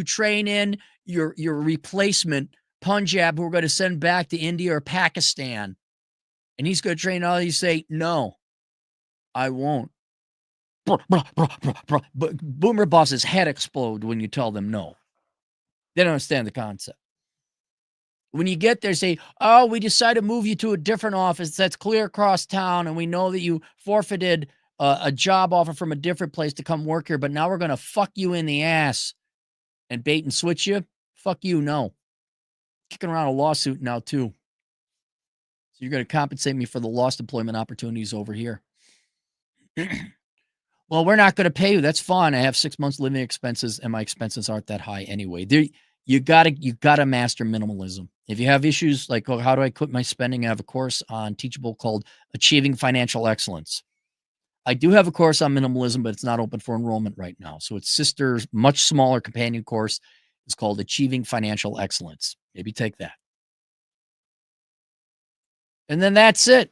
train in your replacement Punjab who we're going to send back to India or Pakistan? And he's going to train all. You say, no, I won't. But boomer bosses' head explode when you tell them no. They don't understand the concept. When you get there, say, oh, we decided to move you to a different office that's clear across town, and we know that you forfeited a job offer from a different place to come work here, but now we're going to fuck you in the ass and bait and switch you. Fuck you, no. Kicking around a lawsuit now, too. So you're going to compensate me for the lost employment opportunities over here. Well, we're not going to pay you. That's fine. I have 6 months living expenses, and my expenses aren't that high anyway. You gotta master minimalism. If you have issues like, oh, how do I quit my spending? I have a course on Teachable called Achieving Financial Excellence. I do have a course on minimalism, but it's not open for enrollment right now. So its sister's much smaller companion course is called Achieving Financial Excellence. Maybe take that. And then that's it.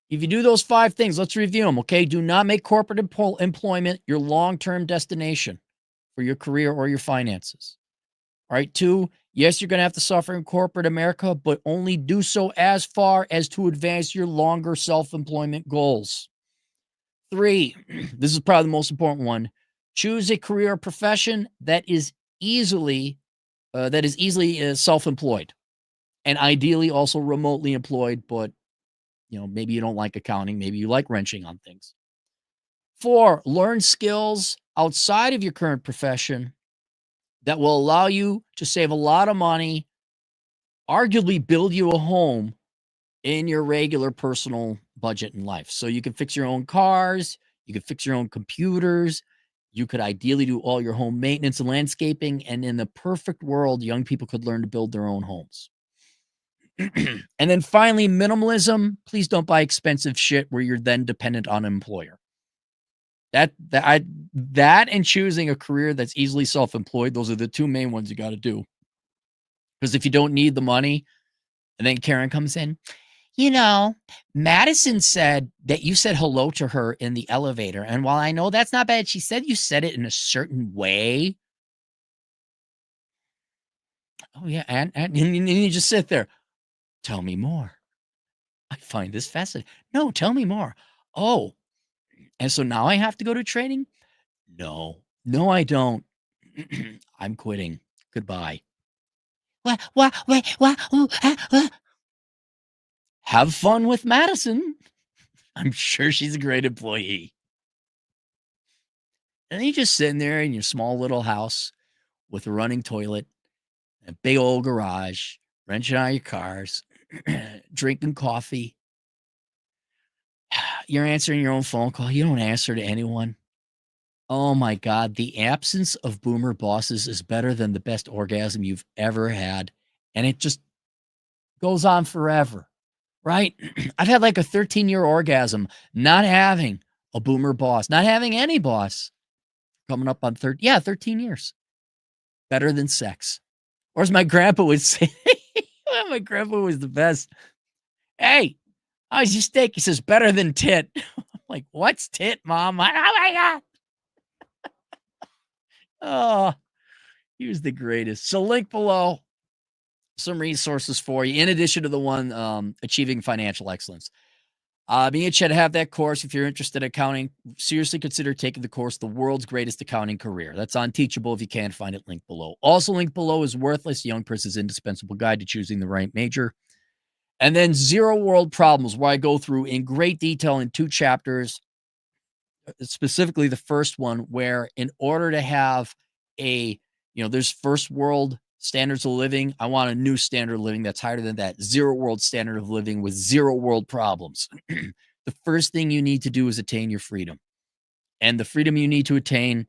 If you do those 5 things, let's review them, okay? Do not make corporate employment your long-term destination for your career or your finances. All right, 2, yes, you're going to have to suffer in corporate America, but only do so as far as to advance your longer self-employment goals. 3, this is probably the most important one. Choose a career or profession that is easily self-employed, and ideally also remotely employed, but maybe you don't like accounting. Maybe you like wrenching on things. 4, learn skills outside of your current profession that will allow you to save a lot of money, arguably build you a home in your regular personal budget in life. So you can fix your own cars, you can fix your own computers, you could ideally do all your home maintenance and landscaping, and in the perfect world, young people could learn to build their own homes. And then finally, minimalism. Please don't buy expensive shit where you're then dependent on an employer. That and choosing a career that's easily self-employed, those are the 2 main ones you got to do. Because if you don't need the money, and then Karen comes in, Madison said that you said hello to her in the elevator. And while I know that's not bad, she said you said it in a certain way. Oh, yeah. And you just sit there. Tell me more. I find this fascinating. No, tell me more. Oh, and so now I have to go to training? No, I don't. I'm quitting. Goodbye. What? Have fun with Madison. I'm sure she's a great employee. And then you just sitting there in your small little house with a running toilet, a big old garage, wrenching out your cars, drinking coffee. You're answering your own phone call. You don't answer to anyone. Oh my God. The absence of boomer bosses is better than the best orgasm you've ever had. And it just goes on forever, right? I've had like a 13-year orgasm, not having a boomer boss, not having any boss. Coming up on 13 years. Better than sex. Or as my grandpa would say, my grandpa was the best. Hey, how's your steak? He says, better than tit. I'm like, what's tit, Mom? Oh my God. Oh, he was the greatest. So link below some resources for you, in addition to the one Achieving Financial Excellence. Me and Chet have that course. If you're interested in accounting, seriously consider taking the course, The World's Greatest Accounting Career. That's on Teachable. If you can't find it, link below. Also linked below is Worthless, Young Person's Indispensable Guide to Choosing the Right Major. And then Zero World Problems, where I go through in great detail in 2 chapters, specifically the first one, where in order to have there's first world standards of living. I want a new standard of living that's higher than that zero world standard of living with zero world problems. The first thing you need to do is attain your freedom. And the freedom you need to attain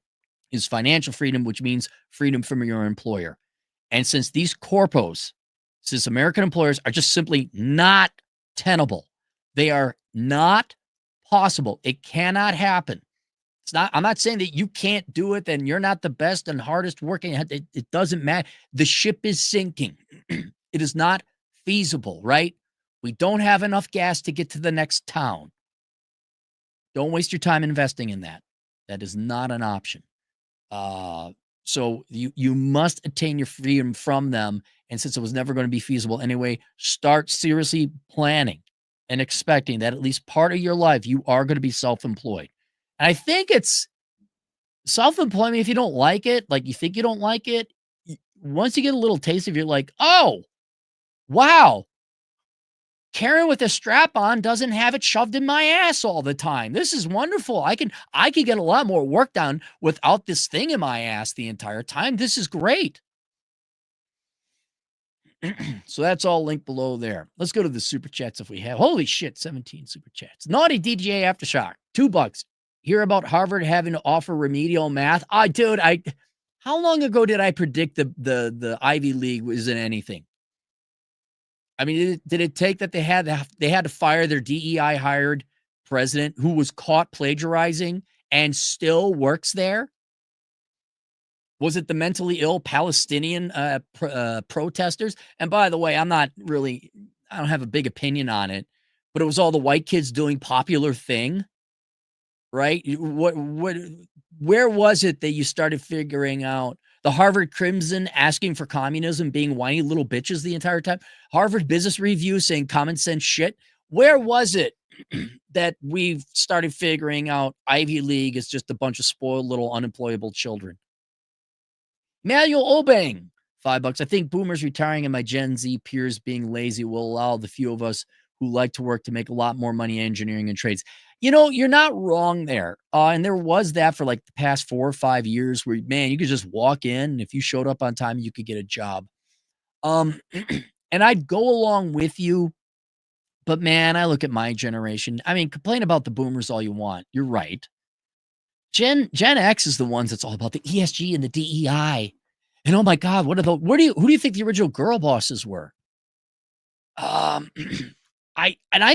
is financial freedom, which means freedom from your employer. And since these corpos, since American employers are just simply not tenable, they are not possible. It cannot happen I'm not saying that you can't do it and you're not the best and hardest working. It doesn't matter. The ship is sinking. It is not feasible, right? We don't have enough gas to get to the next town. Don't waste your time investing in that. That is not an option. So you must attain your freedom from them. And since it was never going to be feasible anyway, start seriously planning and expecting that at least part of your life you are going to be self-employed. And I think it's self-employment. If you don't like it, like you think you don't like it, once you get a little taste of it, you're like, oh, wow, Karen with a strap on doesn't have it shoved in my ass all the time. This is wonderful. I can get a lot more work done without this thing in my ass the entire time. This is great. So that's all linked below there. Let's go to the super chats if we have. Holy shit, 17 super chats. Naughty DJ Aftershock, $2. Hear about Harvard having to offer remedial math? Dude, how long ago did I predict the Ivy League wasn't anything? I mean, did it take that they had to fire their DEI hired president who was caught plagiarizing and still works there? Was it the mentally ill Palestinian protesters? And by the way, I don't have a big opinion on it, but it was all the white kids doing popular thing, right? Where was it that you started figuring out the Harvard Crimson asking for communism, being whiny little bitches the entire time? Harvard Business Review saying common sense shit. Where was it that we've started figuring out Ivy League is just a bunch of spoiled little unemployable children? Manuel Obang, $5. I think boomers retiring and my Gen Z peers being lazy will allow the few of us who like to work to make a lot more money engineering and trades. You know, you're not wrong there. And there was that for like the past 4 or 5 years where, man, you could just walk in and if you showed up on time, you could get a job. And I'd go along with you. But man, I look at my generation. I mean, complain about the boomers all you want. You're right. Gen X is the ones that's all about the ESG and the DEI. And oh my God, who do you think the original girl bosses were? I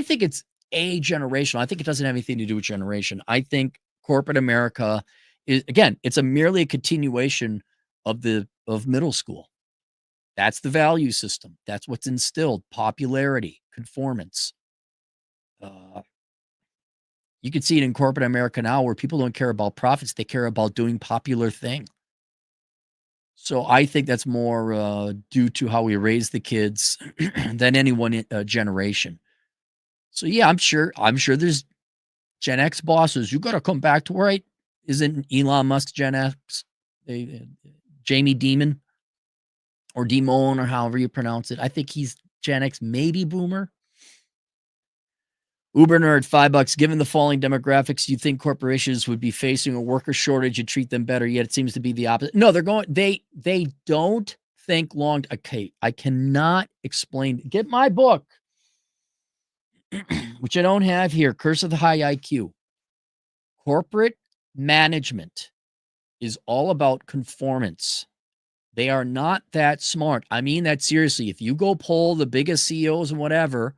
think it's a generational. I think it doesn't have anything to do with generation. I think corporate America is, again, it's merely a continuation of middle school. That's the value system. That's what's instilled: popularity, conformance. You can see it in corporate America now where people don't care about profits. They care about doing popular thing. So I think that's more due to how we raise the kids than any one generation. So yeah, I'm sure there's Gen X bosses. You got to come back to right. Isn't Elon Musk Gen X? Jamie Dimon or Dimon or however you pronounce it. I think he's Gen X, maybe boomer. Uber nerd, $5. Given the falling demographics, you think corporations would be facing a worker shortage and treat them better? Yet it seems to be the opposite. No, they don't think long. Okay, I cannot explain. Get my book, which I don't have here. Curse of the High IQ. Corporate management is all about conformance. They are not that smart. I mean that seriously. If you go poll the biggest CEOs and whatever,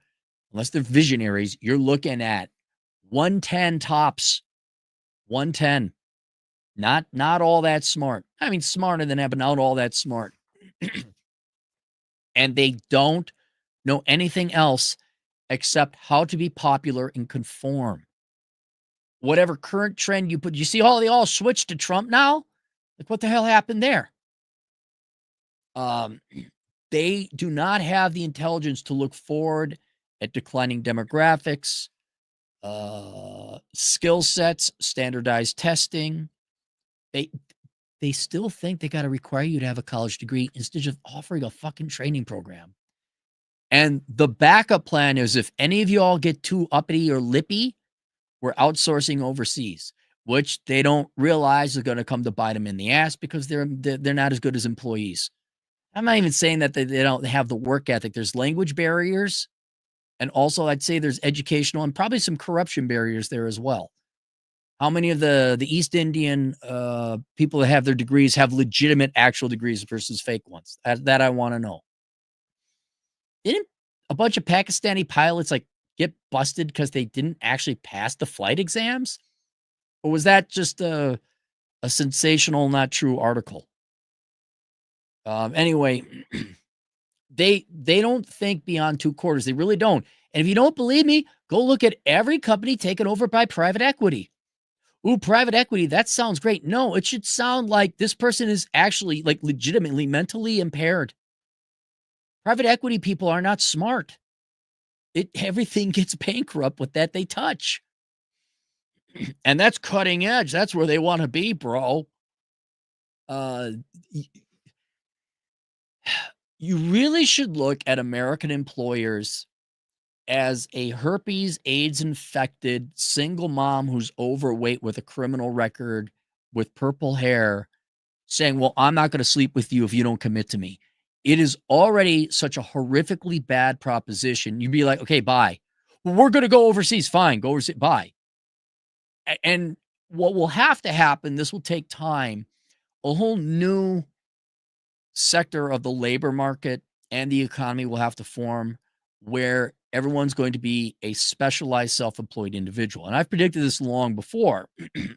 unless they're visionaries, you're looking at 110 tops. 110. Not all that smart. I mean, smarter than that, but not all that smart. And they don't know anything else except how to be popular and conform. Whatever current trend you put, you see how they all switched to Trump now? Like, what the hell happened there? They do not have the intelligence to look forward at declining demographics, skill sets, standardized testing. They still think they got to require you to have a college degree instead of offering a fucking training program. And the backup plan is if any of you all get too uppity or lippy, we're outsourcing overseas, which they don't realize is going to come to bite them in the ass because they're not as good as employees. I'm not even saying that they don't have the work ethic. There's language barriers. And also, I'd say there's educational and probably some corruption barriers there as well. How many of the East Indian people that have their degrees have legitimate actual degrees versus fake ones? That I want to know. Didn't a bunch of Pakistani pilots like get busted because they didn't actually pass the flight exams? Or was that just a sensational, not true article? Anyway, they don't think beyond 2 quarters. They really don't. And if you don't believe me, go look at every company taken over by private equity. Ooh, private equity, that sounds great. No, it should sound like this person is actually like legitimately mentally impaired. Private equity people are not smart. Everything gets bankrupt with that they touch. And that's cutting edge. That's where they want to be, bro. Uh you really should look at American employers as a herpes, AIDS infected single mom who's overweight with a criminal record with purple hair saying, well, I'm not going to sleep with you if you don't commit to me. It is already such a horrifically bad proposition. You'd be like, okay, bye. Well, we're going to go overseas. Fine, go overseas. Bye. And what will have to happen, this will take time, a whole new sector of the labor market and the economy will have to form where everyone's going to be a specialized self-employed individual. And I've predicted this long before.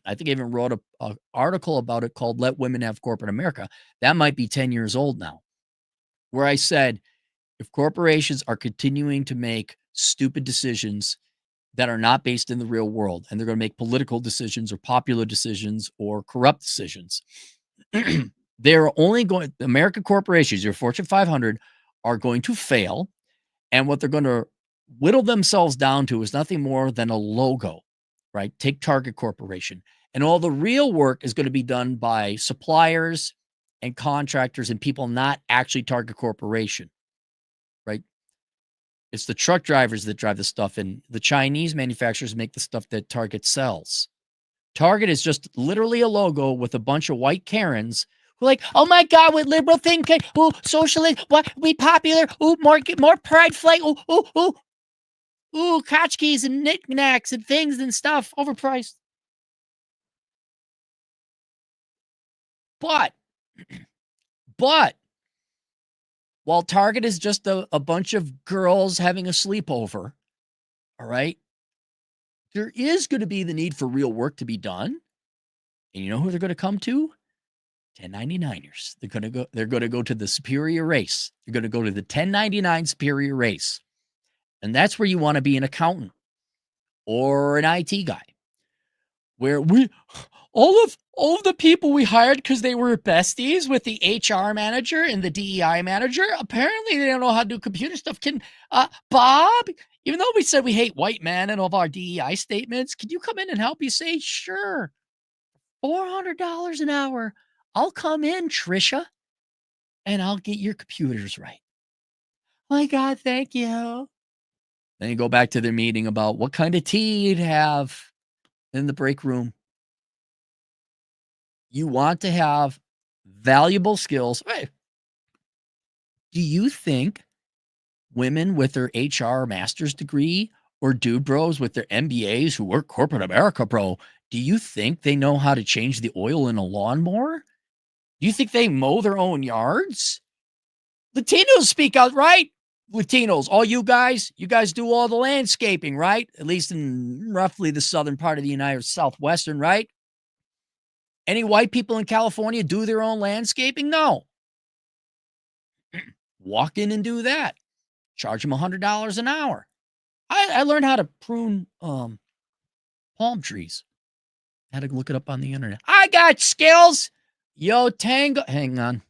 I think I even wrote a article about it called Let Women Have Corporate America. That might be 10 years old now, where I said, if corporations are continuing to make stupid decisions that are not based in the real world, and they're going to make political decisions or popular decisions or corrupt decisions, they're only going, American corporations, your Fortune 500, are going to fail. And what they're going to whittle themselves down to is nothing more than a logo, right? Take Target Corporation. And all the real work is going to be done by suppliers and contractors and people not actually Target Corporation, right? It's the truck drivers that drive the stuff, and the Chinese manufacturers make the stuff that Target sells. Target is just literally a logo with a bunch of white Karens who are like, oh my God, what liberal thinking? Ooh, socialist, what we popular? Ooh, more pride flag. Ooh, tchotchkes and knickknacks and things and stuff, overpriced. But, but while Target is just a bunch of girls having a sleepover, all right, there is going to be the need for real work to be done. And you know who they're going to come to? 1099ers. They're going to go to the superior race. They're going to go to the 1099 superior race. And that's where you want to be an accountant or an IT guy. Where all of the people we hired because they were besties with the HR manager and the DEI manager, apparently they don't know how to do computer stuff. Can Bob, even though we said we hate white men and all of our DEI statements, can you come in and help? You say, sure, $400 an hour. I'll come in, Trisha, and I'll get your computers right. My God, thank you. Then you go back to their meeting about what kind of tea you'd have in the break room. You want to have valuable skills. Hey, do you think women with their HR master's degree or dude bros with their MBAs who work corporate America, bro, do you think they know how to change the oil in a lawnmower? Do you think they mow their own yards? Latinos speak out, right? Latinos, all you guys do all the landscaping, right? At least in roughly the southern part of the United Southwestern, right? Any white people in California do their own landscaping? No. Walk in and do that. Charge them $100 an hour. I learned how to prune palm trees. Had to look it up on the internet. I got skills. Yo, Tango. Hang on.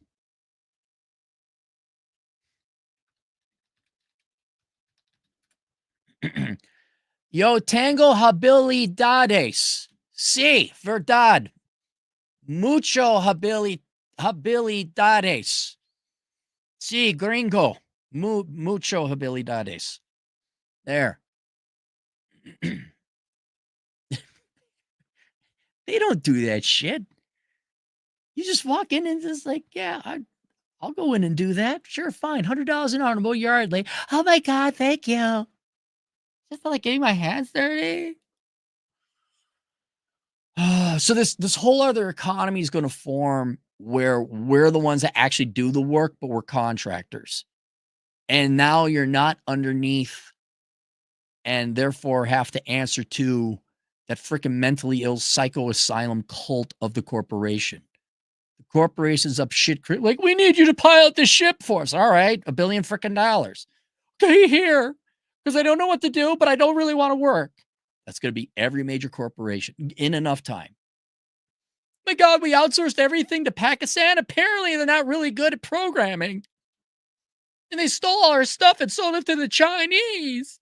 Yo tengo habilidades. Sí, verdad. Mucho habilidades. Sí, gringo. Mucho habilidades. There. They don't do that shit. You just walk in and just like, yeah, I'll go in and do that. Sure, fine. $100 an hour, mow yard late. Oh my God, thank you. Just feel like getting my hands dirty. So this whole other economy is going to form where we're the ones that actually do the work, but we're contractors. And now you're not underneath and therefore have to answer to that freaking mentally ill psycho asylum cult of the corporation. The corporation's up shit creek. Like, we need you to pilot the ship for us. All right, $1 billion freaking dollars. Okay, here, because I don't know what to do, but I don't really want to work. That's going to be every major corporation in enough time. My God, we outsourced everything to Pakistan. Apparently, they're not really good at programming. And they stole all our stuff and sold it to the Chinese.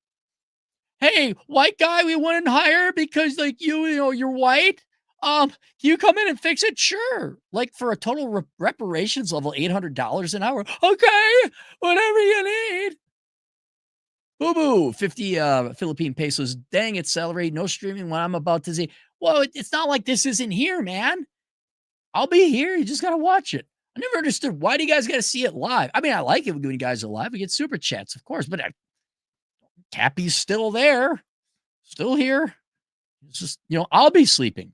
Hey, white guy, we wouldn't hire because, like, you're white. Can you come in and fix it? Sure. Like, for a total reparations level, $800 an hour. Okay, whatever you need. Boo-boo, 50 Philippine pesos. Dang it, celery. No streaming when I'm about to see. Well, it's not like this isn't here, man. I'll be here. You just got to watch it. I never understood, why do you guys got to see it live? I mean, I like it when you guys are live. We get super chats, of course, but Cappy's still there. Still here. It's just, I'll be sleeping.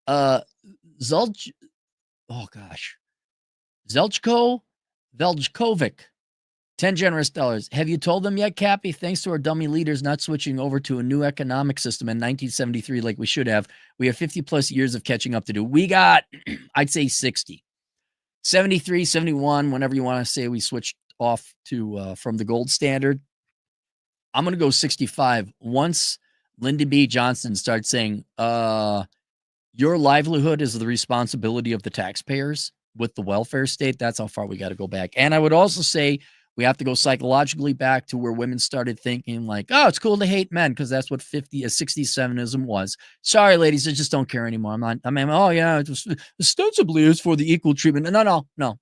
Zelj, oh gosh. Veljkovic, 10 generous dollars. Have you told them yet, Cappy? Thanks to our dummy leaders not switching over to a new economic system in 1973 like we should have, we have 50 plus years of catching up to do. We got, I'd say 60. 73, 71, whenever you want to say we switched off to from the gold standard. I'm going to go 65. Once Lyndon B. Johnson starts saying, your livelihood is the responsibility of the taxpayers with the welfare state, that's how far we got to go back. And I would also say we have to go psychologically back to where women started thinking like, oh, it's cool to hate men because that's what 67ism was. Sorry, ladies, I just don't care anymore. Oh, yeah, it just ostensibly is for the equal treatment. No.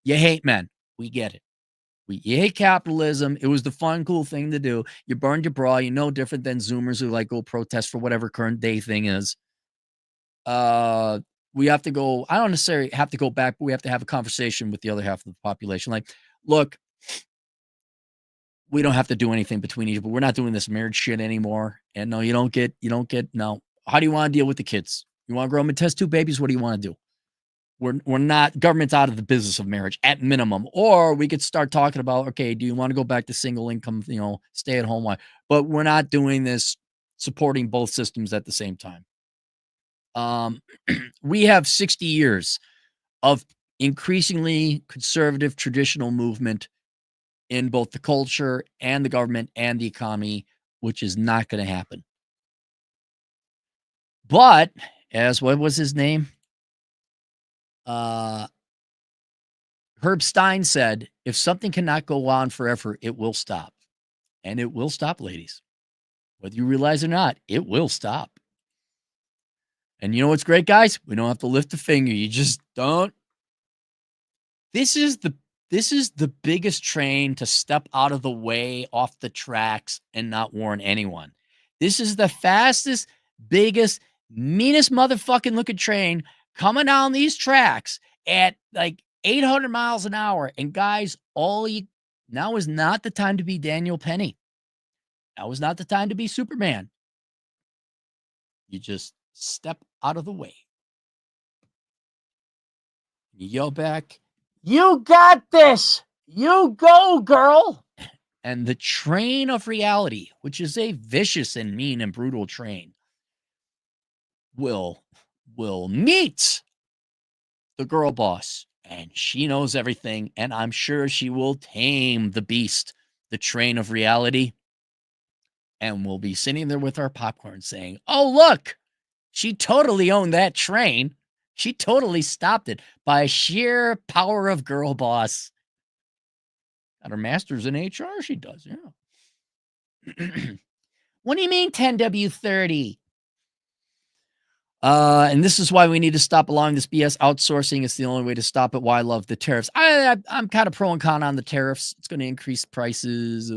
You hate men. We get it. You hate capitalism. It was the fun, cool thing to do. You burned your bra. You're no different than Zoomers who like go protest for whatever current day thing is. We have to go. I don't necessarily have to go back, but we have to have a conversation with the other half of the population. Like, look, we don't have to do anything between each, but we're not doing this marriage shit anymore. And no, you don't get, no. How do you want to deal with the kids? You want to grow them and test tube babies? What do you want to do? We're not, government's out of the business of marriage at minimum. Or we could start talking about, okay, do you want to go back to single income, stay at home life? But we're not doing this supporting both systems at the same time. We have 60 years of increasingly conservative traditional movement in both the culture and the government and the economy, which is not going to happen. But as what was his name? Herb Stein said, if something cannot go on forever, it will stop. And it will stop, ladies. Whether you realize or not, it will stop. And you know what's great, guys? We don't have to lift a finger. You just don't. This is the biggest train to step out of the way, off the tracks, and not warn anyone. This is the fastest, biggest, meanest motherfucking looking train coming down these tracks at like 800 miles an hour. And guys, now is not the time to be Daniel Penny. Now is not the time to be Superman. You just step out of the way. You yell back, you got this. You go, girl. And the train of reality, which is a vicious and mean and brutal train, will meet the girl boss. And she knows everything. And I'm sure she will tame the beast, the train of reality. And we'll be sitting there with our popcorn saying, oh, look, she totally owned that train. She totally stopped it by sheer power of girl boss. Got her master's in HR. She does, yeah. What do you mean 10W30? And this is why we need to stop allowing this BS outsourcing. It's the only way to stop it. Why I love the tariffs. I'm kind of pro and con on the tariffs. It's going to increase prices.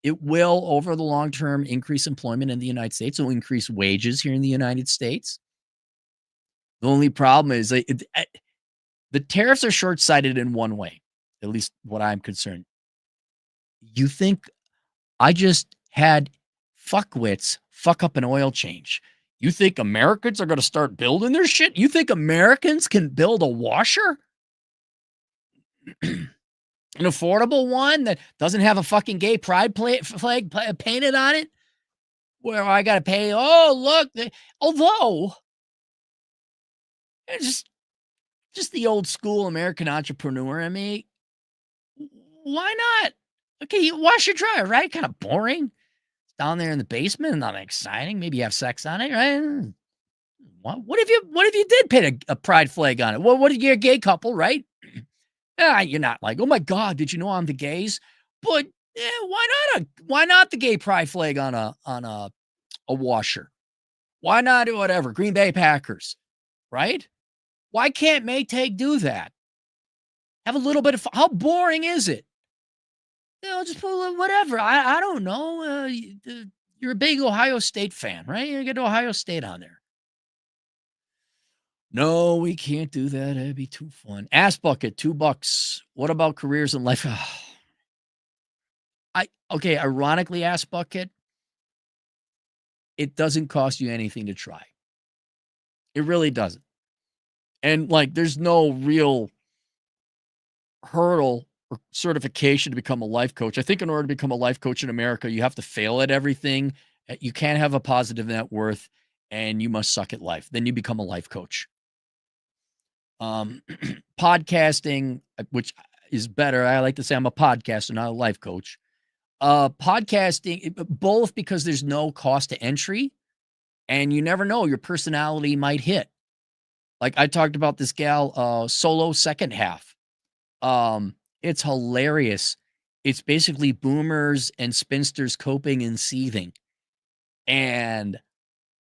It will, over the long term, increase employment in the United States. It will increase wages here in the United States. The only problem is the tariffs are short-sighted in one way, at least what I'm concerned. You think I just had fuckwits fuck up an oil change? You think Americans are going to start building their shit? You think Americans can build a washer? An affordable one that doesn't have a fucking gay pride flag painted on it? where I got to pay. Oh, look. Although, it's just the old school American entrepreneur in me. Why not? Okay, you wash your dryer, right? Kind of boring. It's down there in the basement, not exciting. Maybe you have sex on it, right? What if you did paint a pride flag on it? Well, what if you're a gay couple, right? You're not like, oh my God, did you know I'm the gays? But why not the gay pride flag on a washer? Why not do whatever? Green Bay Packers, right? Why can't Maytag do that? Have a little bit of how boring is it? Just put a little whatever. I don't know. You're a big Ohio State fan, right? You get Ohio State on there. No, we can't do that. That'd be too fun. Ass bucket, $2. What about careers in life? Okay, ironically, ass bucket, it doesn't cost you anything to try. It really doesn't. And like there's no real hurdle or certification to become a life coach. I think in order to become a life coach in America, you have to fail at everything. You can't have a positive net worth and you must suck at life. Then you become a life coach. Podcasting, which is better. I like to say I'm a podcaster, not a life coach. Podcasting, both because there's no cost to entry and you never know, your personality might hit. Like I talked about this gal, solo second half. It's hilarious. It's basically boomers and spinsters coping and seething. And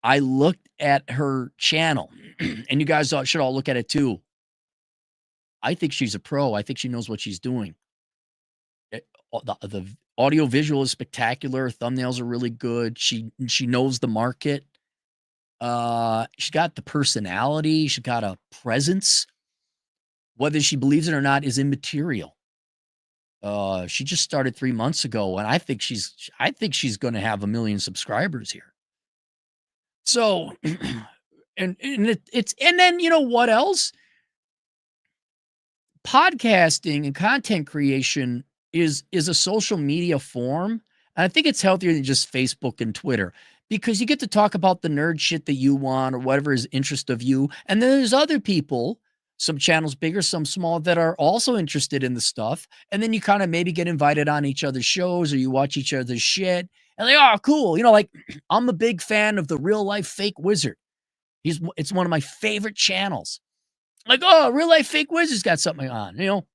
I looked at her channel and you guys should all look at it too. I think she's a pro. I think she knows what she's doing. The audio visual is spectacular. Thumbnails are really good. She knows the market. She got the personality. She got a presence. Whether she believes it or not is immaterial. She just started 3 months ago, and I think she's going to have 1 million subscribers here. So, and then you know what else? Podcasting and content creation is a social media form. And I think it's healthier than just Facebook and Twitter because you get to talk about the nerd shit that you want or whatever is interest of you. And then there's other people, some channels bigger, some small, that are also interested in the stuff. And then you kind of maybe get invited on each other's shows or you watch each other's shit. And they are cool. You know, like I'm a big fan of the Real Life Fake Wizard. It's one of my favorite channels. Like, oh, Real Life Fake Wizard's got something on, you know.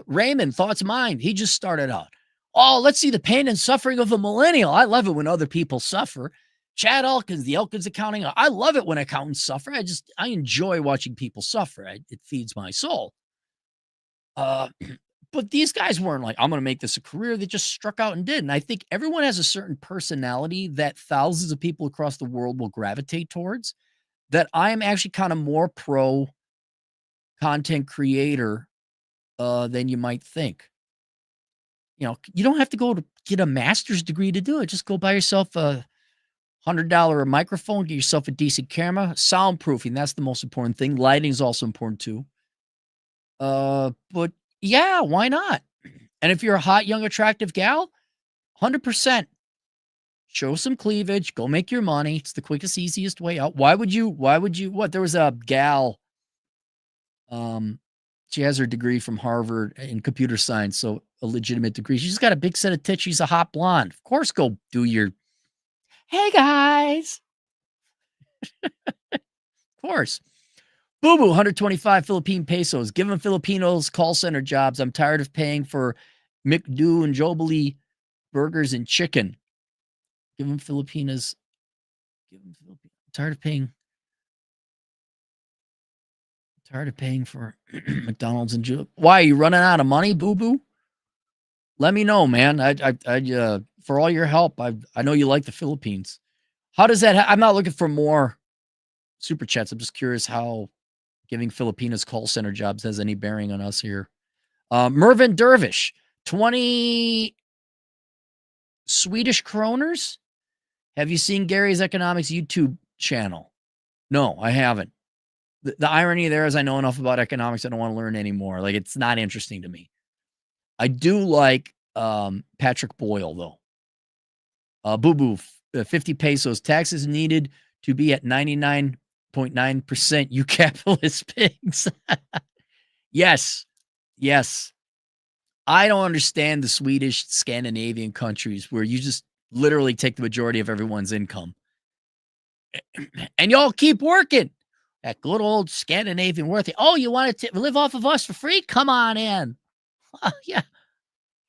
Raymond, Thoughts Mind, he just started out. Oh, let's see the pain and suffering of a millennial. I love it when other people suffer. Chad Elkins, the Elkins Accounting. I love it when accountants suffer. I enjoy watching people suffer. It feeds my soul. But these guys weren't like, I'm going to make this a career. They just struck out and did. And I think everyone has a certain personality that thousands of people across the world will gravitate towards, that I am actually kind of more pro content creator than you might think. You know, you don't have to go to get a master's degree to do it. Just go buy yourself a $100 microphone, get yourself a decent camera, soundproofing. That's the most important thing. Lighting is also important too. But yeah, why not? And if you're a hot, young, attractive gal, 100%. Show some cleavage, go make your money. It's the quickest, easiest way out. Why would you, what? There was a gal, she has her degree from Harvard in computer science, so a legitimate degree. She's got a big set of tits. She's a hot blonde. Of course, go do your, hey guys. Of course. Boo Boo, 125 Philippine pesos. Giving Filipinos call center jobs. I'm tired of paying for McDo and Jollibee burgers and chicken. Giving Filipinas. Tired of paying for McDonald's and Joe. Why are you running out of money, Boo Boo? Let me know, man. I for all your help. I know you like the Philippines. How does that? I'm not looking for more super chats. I'm just curious how giving Filipinas call center jobs has any bearing on us here. Mervyn Dervish, 20 Swedish kroners. Have you seen Gary's Economics YouTube channel? No, I haven't. The irony there is I know enough about economics. I don't want to learn anymore. Like, it's not interesting to me. I do like Patrick Boyle, though. Boo Boo, 50 pesos. Taxes needed to be at 99.9%, you capitalist pigs. Yes. Yes. I don't understand the Swedish, Scandinavian countries where you just literally take the majority of everyone's income. And y'all keep working. That good old Scandinavian worthy. Oh, you want to live off of us for free? Come on in. Yeah.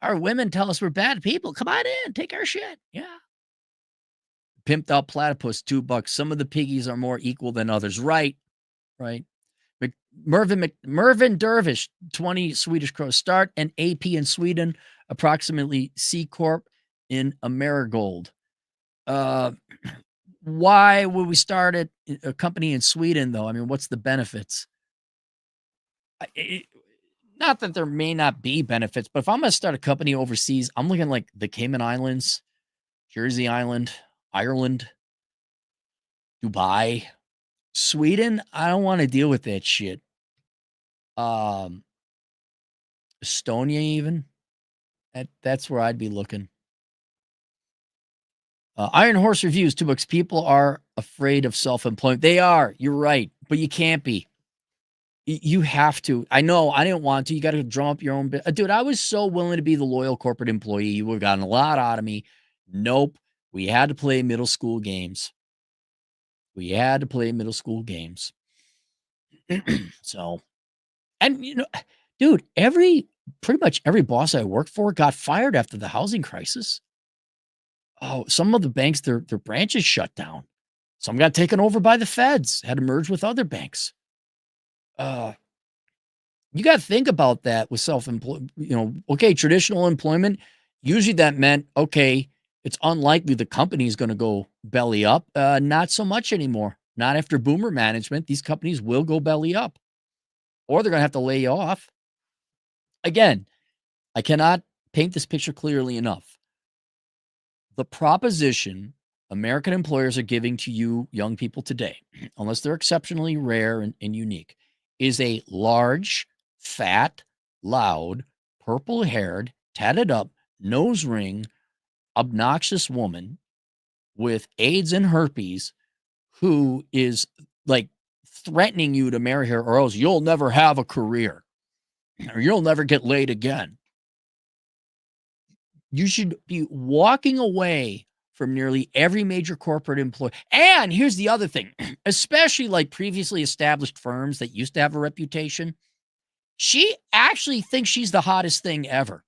Our women tell us we're bad people. Come on in. Take our shit. Yeah. Pimped out platypus, $2. Some of the piggies are more equal than others. Right. Right. Mervyn Dervish, 20 Swedish crowns. Start an AP in Sweden, approximately C Corp in Amerigold. Why would we start a company in Sweden, though? I mean, what's the benefits? Not that there may not be benefits, but if I'm going to start a company overseas, I'm looking like the Cayman Islands, Jersey Island, Ireland, Dubai, Sweden. I don't want to deal with that shit. Estonia, even. That's where I'd be looking. Iron Horse Reviews, $2. People are afraid of self-employment. They are. You're right. But you can't be. You have to. I know. I didn't want to. You got to drum up your own bit. Dude, I was so willing to be the loyal corporate employee. You would have gotten a lot out of me. Nope. We had to play middle school games. We had to play middle school games. So, and dude, pretty much every boss I worked for got fired after the housing crisis. Oh, some of the banks, their branches shut down. Some got taken over by the feds, had to merge with other banks. You got to think about that with self-employed, okay, traditional employment, usually that meant, okay, it's unlikely the company is going to go belly up. Not so much anymore. Not after boomer management. These companies will go belly up, or they're going to have to lay you off. Again, I cannot paint this picture clearly enough. The proposition American employers are giving to you young people today, unless they're exceptionally rare and unique, is a large, fat, loud, purple-haired, tatted up, nose ring, obnoxious woman with AIDS and herpes who is like threatening you to marry her or else you'll never have a career or you'll never get laid again. You should be walking away from nearly every major corporate employee. And here's the other thing, especially like previously established firms that used to have a reputation. She actually thinks she's the hottest thing ever.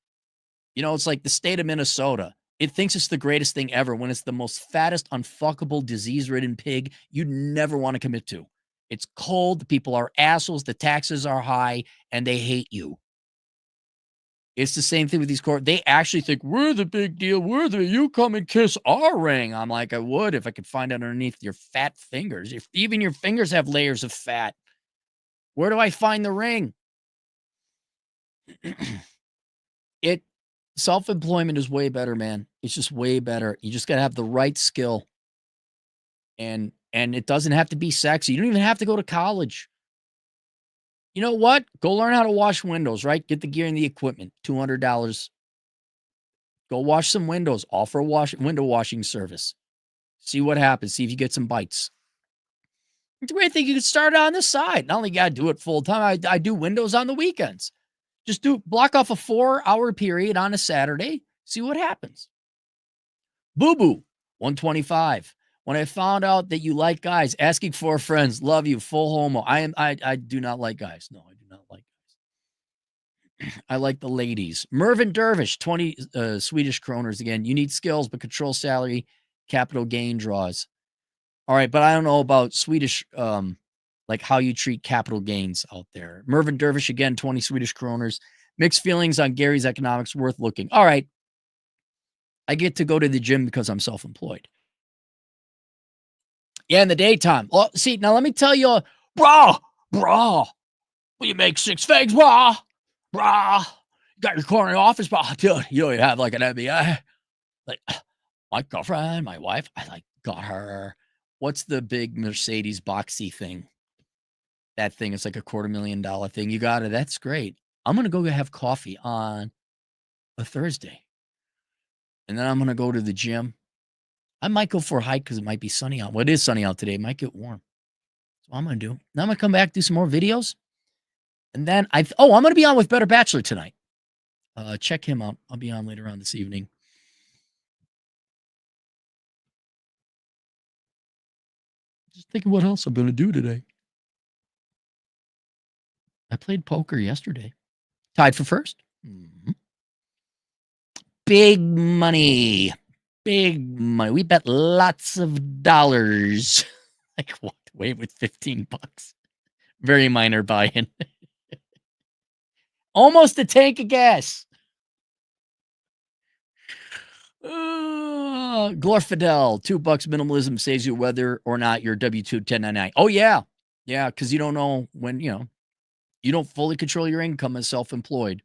It's like the state of Minnesota. It thinks it's the greatest thing ever when it's the most fattest, unfuckable, disease-ridden pig you'd never want to commit to. It's cold, the people are assholes, the taxes are high, and they hate you. It's the same thing with these court. They actually think we're the big deal. You come and kiss our ring. I'm like, I would if I could find out underneath your fat fingers. If even your fingers have layers of fat, where do I find the ring? Self-employment is way better, man. It's just way better. You just got to have the right skill. And it doesn't have to be sexy. You don't even have to go to college. You know what? Go learn how to wash windows, right? Get the gear and the equipment. $200. Go wash some windows. Offer a window washing service. See what happens. See if you get some bites. It's a great thing. You can start on the side. Not only got to do it full time. I do windows on the weekends. Just block off a 4-hour period on a Saturday. See what happens. Boo Boo, 125. When I found out that you like guys, asking for friends, love you, full homo. I do not like guys. No, I do not like guys. I like the ladies. Mervyn Dervish, 20 Swedish kroners again. You need skills, but control salary, capital gain draws. All right, but I don't know about Swedish, like how you treat capital gains out there. Mervyn Dervish, again, 20 Swedish kroners. Mixed feelings on Gary's economics, worth looking. All right. I get to go to the gym because I'm self-employed. Yeah, in the daytime. Well, see, now let me tell you, brah, will you make 6 figs, brah? You got your corner office, brah. Dude, you don't even have like an MBA. Like, my girlfriend, my wife, I got her. What's the big Mercedes boxy thing? That thing is like a $250,000 thing. You got it. That's great. I'm going to go have coffee on a Thursday. And then I'm going to go to the gym. I might go for a hike because it might be sunny out. Well, it is sunny out today. It might get warm. That's what I'm going to do. Now I'm going to come back, do some more videos. And then I'm going to be on with Better Bachelor tonight. Check him out. I'll be on later on this evening. Just thinking what else I'm going to do today. I played poker yesterday. Tied for first. Mm-hmm. Big money. Big money. We bet lots of dollars. I walked away with $15. Very minor buy-in. Almost a tank of gas. Glorfidel, $2 minimalism saves you whether or not you're W-2 1099. Oh, yeah. Yeah, because you don't know when, you don't fully control your income as self-employed.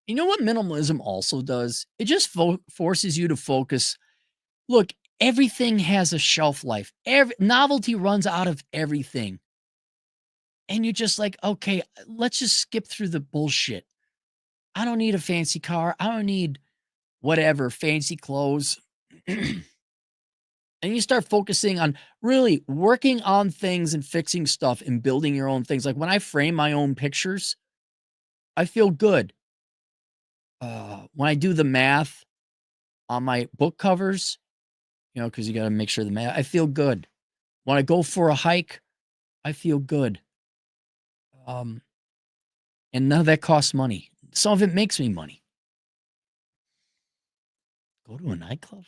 You know what minimalism also does? It just forces you to focus. Look, everything has a shelf life. Novelty runs out of everything. And you're just like, okay, let's just skip through the bullshit. I don't need a fancy car. I don't need whatever, fancy clothes. And you start focusing on really working on things and fixing stuff and building your own things. Like when I frame my own pictures, I feel good. When I do the math on my book covers, because you got to make sure the math, I feel good. When I go for a hike, I feel good. And none of that costs money. Some of it makes me money. Go to a nightclub.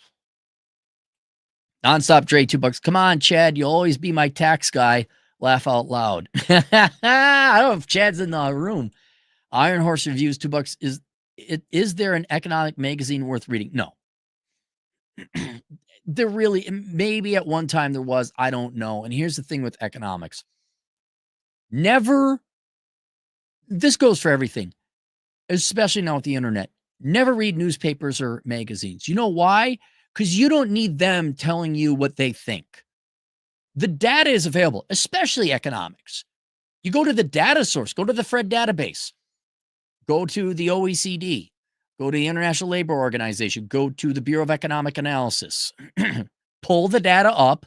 Nonstop Dre, $2. Come on, Chad. You'll always be my tax guy. Laugh out loud. I don't know if Chad's in the room. Iron Horse Reviews, $2. Is there an economic magazine worth reading? No. There really, maybe at one time there was, I don't know. And here's the thing with economics. This goes for everything, especially now with the internet. Never read newspapers or magazines. You know why? Because you don't need them telling you what they think. The data is available, especially economics. You go to the data source, go to the Fred database, go to the OECD, go to the International Labor Organization, go to the Bureau of Economic Analysis, pull the data up,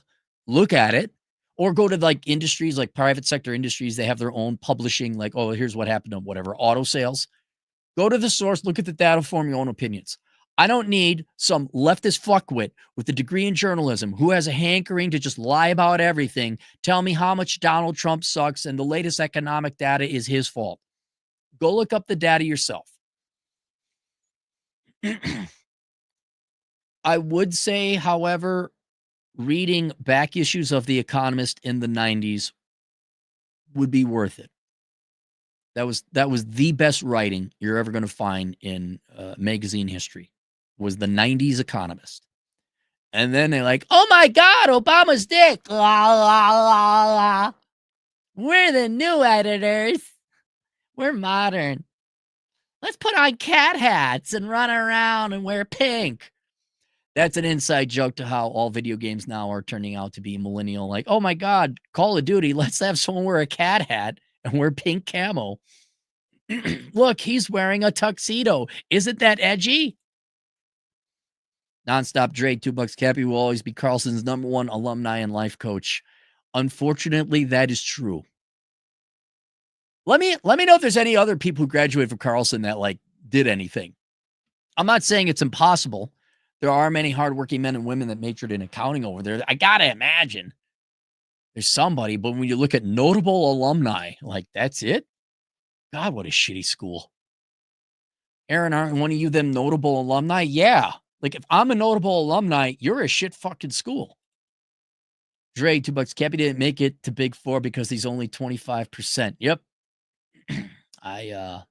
look at it, or go to like industries, like private sector industries. They have their own publishing, like, oh, here's what happened to whatever, auto sales. Go to the source, look at the data, form your own opinions. I don't need some leftist fuckwit with a degree in journalism who has a hankering to just lie about everything, tell me how much Donald Trump sucks and the latest economic data is his fault. Go look up the data yourself. I would say, however, reading back issues of The Economist in the 90s would be worth it. That was the best writing you're ever going to find in magazine history, was the 90s Economist. And then they're like, oh my God, Obama's dick. La, la, la, la. We're the new editors. We're modern. Let's put on cat hats and run around and wear pink. That's an inside joke to how all video games now are turning out to be millennial. Like, oh my God, Call of Duty, let's have someone wear a cat hat and wear pink camo. Look, he's wearing a tuxedo. Isn't that edgy? Nonstop Dre, $2. Cappy will always be Carlson's #1 alumni and life coach. Unfortunately, that is true. Let me know if there's any other people who graduated from Carlson that like did anything. I'm not saying it's impossible. There are many hardworking men and women that majored in accounting over there. I gotta imagine there's somebody, but when you look at notable alumni, like that's it. God, what a shitty school. Aaron, aren't one of you them notable alumni? Yeah. Like if I'm a notable alumni, you're a shit fucking school. Dre, $2. Cappy didn't make it to Big Four because he's only 25%. Yep. I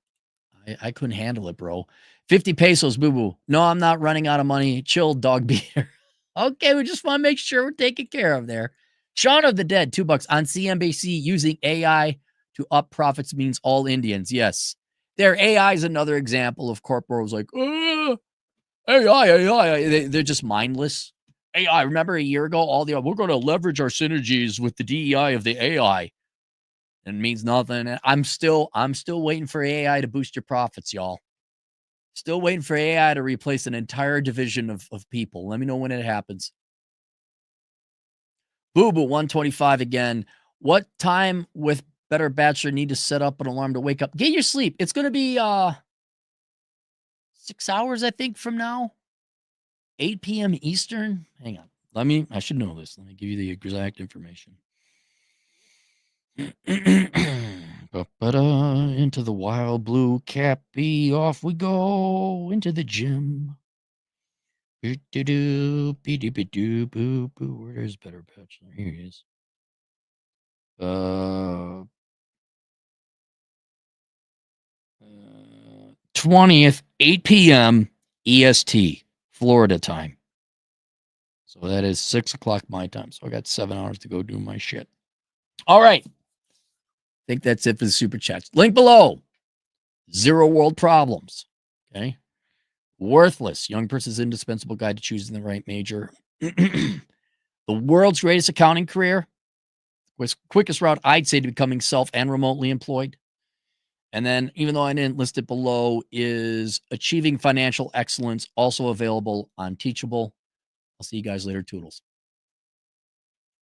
couldn't handle it, bro. 50 pesos, boo-boo. No, I'm not running out of money. Chill, dog beater. Okay, we just want to make sure we're taken care of there. Shaun of the Dead, $2 on CNBC. Using AI to up profits means all Indians. Yes. Their AI is another example of corporates like, AI. They're just mindless. AI, remember a year ago, we're going to leverage our synergies with the DEI of the AI. And it means nothing. I'm still waiting for AI to boost your profits, y'all. Still waiting for AI to replace an entire division of people. Let me know when it happens. Boo Boo 125 again. What time with Better Bachelor need to set up an alarm to wake up? Get your sleep. It's going to be 6 hours, I think, from now. 8 p.m. Eastern. Hang on. I should know this. Let me give you the exact information. Into the wild blue cappy. Off we go into the gym. Where is Better Bachelor? Here he is. 20th, 8 p.m. EST, Florida time. So that is 6 o'clock my time. So I got 7 hours to go do my shit. All right. I think that's it for the super chats. Link below. Zero world problems. Okay. Worthless. Young person's indispensable guide to choosing the right major. The world's greatest accounting career. Quickest route, I'd say, to becoming self and remotely employed. And then, even though I didn't list it below, is Achieving Financial Excellence, also available on Teachable. I'll see you guys later. Toodles.